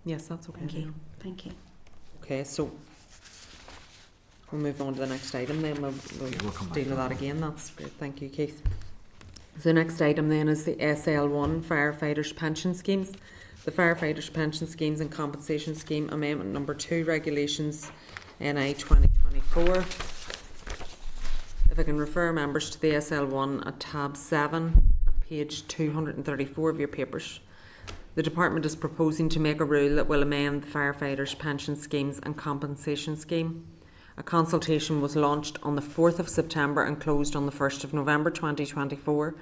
Yes, that's okay. Thank you. Thank you. Okay, so we'll move on to the next item then. We'll deal with that again. That's great. Thank you, Keith. So the next item then is the SL1 Firefighters Pension Schemes. The Firefighters Pension Schemes and Compensation Scheme Amendment Number 2 Regulations NI 2024. If I can refer members to the SL1 at tab 7 at page 234 of your papers. The Department is proposing to make a rule that will amend the Firefighters Pension Schemes and Compensation Scheme. A consultation was launched on the 4th of September and closed on the 1st of November 2024.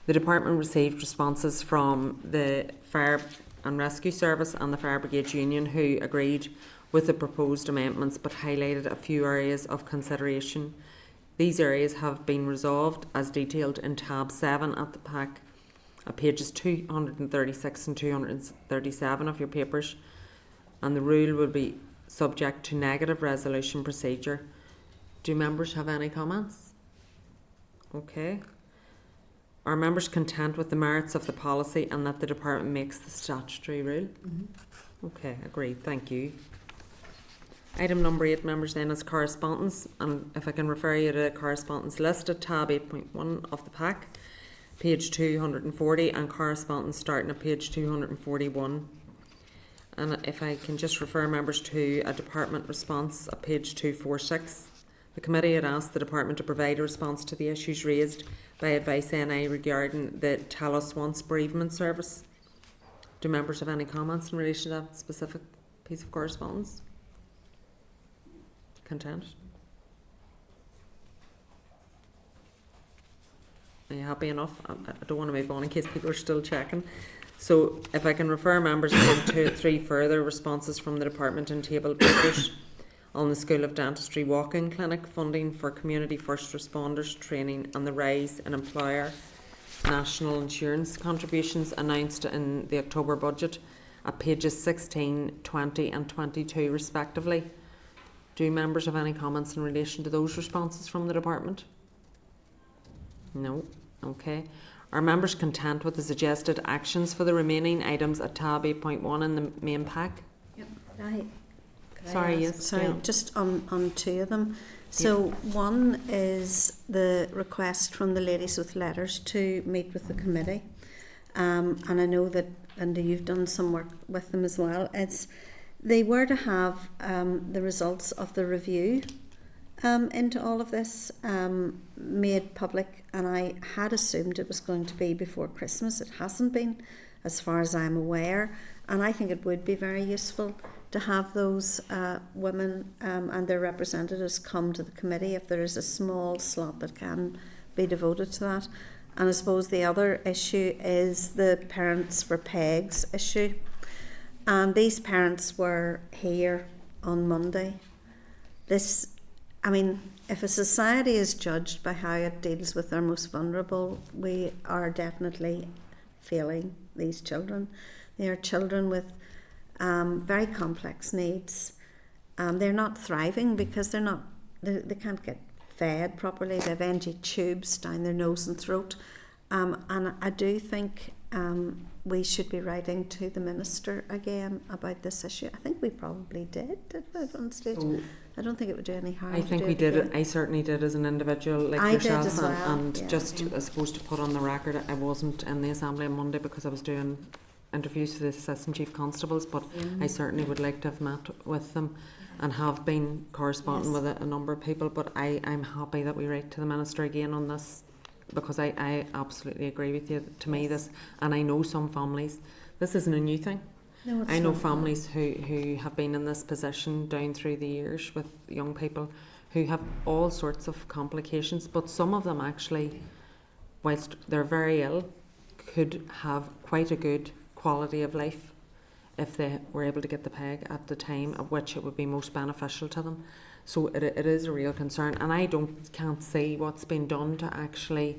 The Department received responses from the Fire and Rescue Service and the Fire Brigade Union, who agreed with the proposed amendments but highlighted a few areas of consideration. These areas have been resolved as detailed in tab 7 at the pack at pages 236 and 237 of your papers, and the rule will be subject to negative resolution procedure. Do members have any comments? Okay. Are members content with the merits of the policy and that the department makes the statutory rule? Mm-hmm. Okay, agreed. Thank you. Item number 8, members, then, is correspondence, and if I can refer you to the correspondence list at tab 8.1 of the pack, page 240, and correspondence starting at page 241. And if I can just refer members to a department response at page 246. The committee had asked the department to provide a response to the issues raised by Advice NI regarding the Tell Us Once bereavement service. Do members have any comments in relation to that specific piece of correspondence? Content? Are you happy enough? I don't want to move on in case people are still checking. So if I can refer members to 2 or 3 further responses from the department in table papers on the School of Dentistry walk-in clinic, funding for community first responders training, and the rise in employer national insurance contributions announced in the October budget at pages 16, 20 and 22 respectively. Do members have any comments in relation to those responses from the department? No. Okay. Are members content with the suggested actions for the remaining items at tab 8.1 in the main pack? Yep. Just on 2 of them. So one is the request from the ladies with letters to meet with the committee, and I know that Linda, you've done some work with them as well. They were to have the results of the review into all of this made public, and I had assumed it was going to be before Christmas. It hasn't been, as far as I'm aware, and I think it would be very useful to have those women and their representatives come to the committee if there is a small slot that can be devoted to that. And I suppose the other issue is the Parents for Pegs issue, and these parents were here on Monday. If a society is judged by how it deals with their most vulnerable, we are definitely failing these children. They are children with very complex needs. They're not thriving because they can't get fed properly. They have NG tubes down their nose and throat. And I do think we should be writing to the Minister again about this issue. I think we probably did at one stage. I don't think it would do any harm. I think we did it. I certainly did as an individual, like I yourself. did as well, And yeah. just I suppose to put on the record, I wasn't in the Assembly on Monday because I was doing interviews for the Assistant Chief Constables, but I certainly would like to have met with them and have been corresponding with a number of people. But I'm happy that we write to the Minister again on this, because I absolutely agree with you. To me, this, and I know some families, this isn't a new thing. No, it's I know not. families who have been in this position down through the years with young people who have all sorts of complications, but some of them actually, whilst they're very ill, could have quite a good quality of life if they were able to get the PEG at the time at which it would be most beneficial to them. So it is a real concern, and I can't see what's been done to actually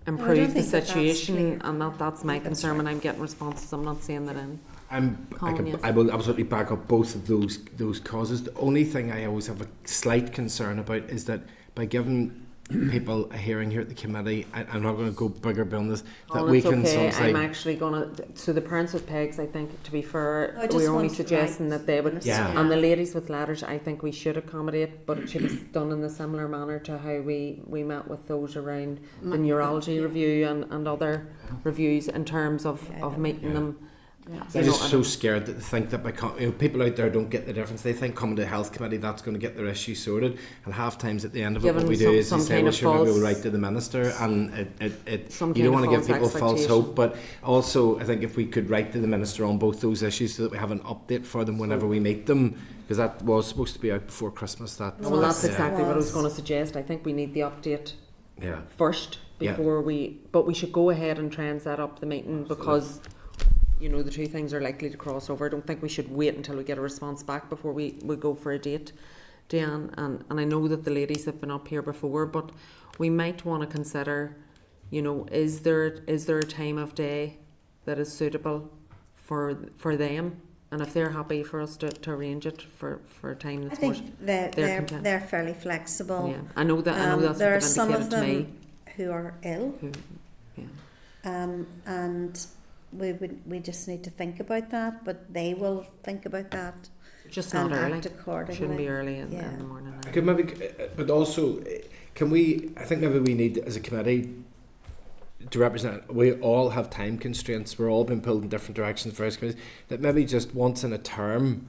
improve the situation, and that's my concern when I'm getting responses. I'm not seeing that in. I will absolutely back up both of those causes. The only thing I always have a slight concern about is that by giving people a hearing here at the committee, I'm not going to go bigger beyond this, that we can I'm actually going to, so the parents with PEGs, I think, to be fair, we're only suggesting that they would, and the ladies with ladders, I think we should accommodate, but it should be done in a similar manner to how we met with those around the neurology review and other reviews in terms of meeting them. I'm just so scared that they think that by people out there don't get the difference. They think coming to the health committee, that's going to get their issue sorted, and half times at the end of it, what we do is we say, well, sure, maybe we'll write to the Minister, and you don't want to give people false hope. But also, I think if we could write to the Minister on both those issues so that we have an update for them whenever we meet them, because that was supposed to be out before Christmas. That's exactly what I was going to suggest. I think we need the update first before but we should go ahead and try and set up the meeting, because you know, the two things are likely to cross over. I don't think we should wait until we get a response back before we go for a date, Diane. And I know that the ladies have been up here before, but we might want to consider, you know, is there a time of day that is suitable for them? And if they're happy for us to arrange it for a time that's more, they're fairly flexible. Yeah, I know that's there what are some of to me. them who are ill, and we just need to think about that, but they will think about that. Just not early. Act accordingly. Shouldn't be early in the morning. Could maybe, but also, can we? I think maybe we need, as a committee, to represent. We all have time constraints. We're all being pulled in different directions. Various committees. That maybe just once in a term,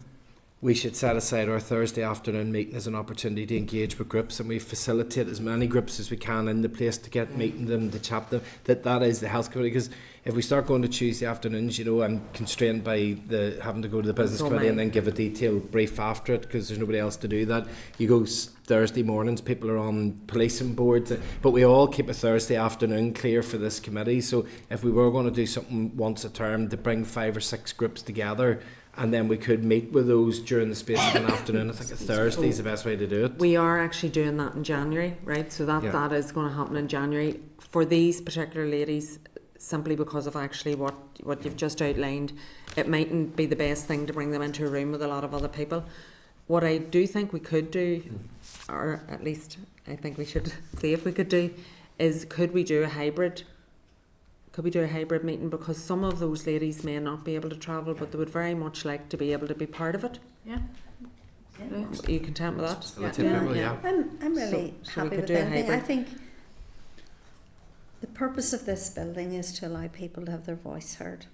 we should set aside our Thursday afternoon meeting as an opportunity to engage with groups, and we facilitate as many groups as we can in the place to get meeting them, to chat them. That is the health committee, because if we start going to Tuesday afternoons, you know, I'm constrained by the having to go to the business committee and then give a detailed brief after it, because there's nobody else to do that. You go Thursday mornings, people are on policing boards, but we all keep a Thursday afternoon clear for this committee. So if we were going to do something once a term to bring 5 or 6 groups together, and then we could meet with those during the space of an afternoon, I think a Thursday is the best way to do it. We are actually doing that in January, right? So that is going to happen in January for these particular ladies, simply because of actually what you've just outlined. It mightn't be the best thing to bring them into a room with a lot of other people. What I do think we could do, or at least I think we should see if we could do, is could we do a hybrid meeting, because some of those ladies may not be able to travel, but they would very much like to be able to be part of it. Are you content with that? I'm really happy with that. I think the purpose of this building is to allow people to have their voice heard.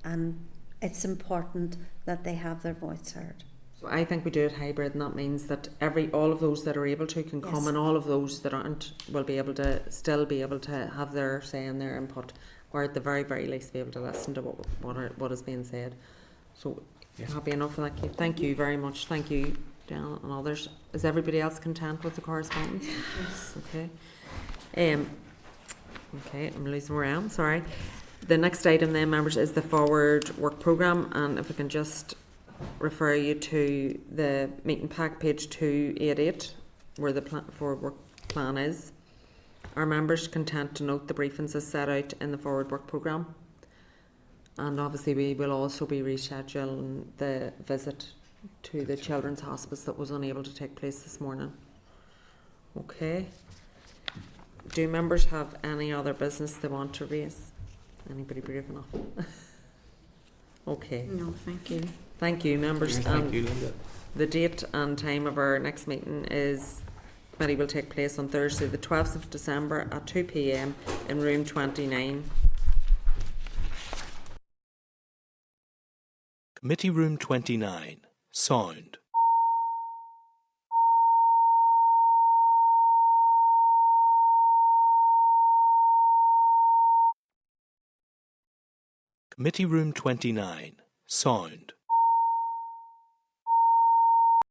And it's important that they have their voice heard. So I think we do it hybrid, and that means that all of those that are able to can come, and all of those that aren't will be able to still be able to have their say and their input, or at the very, very least be able to listen to what is being said. So happy enough with that, Kate. Thank you very much. Thank you, Dan and others. Is everybody else content with the correspondence? Yes. Okay. Okay, I'm losing where I am, sorry. The next item then, members, is the forward work programme, and if we can just refer you to the meeting pack, page 288, where the forward work plan is. Are members content to note the briefings as set out in the forward work programme? And obviously we will also be rescheduling the visit to the Children's Hospice that was unable to take place this morning. Okay. Do members have any other business they want to raise? Anybody brave enough? Okay. No, thank you. Thank you, members. Thank you, Linda. The date and time of our next meeting committee will take place on Thursday, the 12th of December at 2 p.m. in room 29. Committee Room 29. Sound. Committee Room 29. Sound.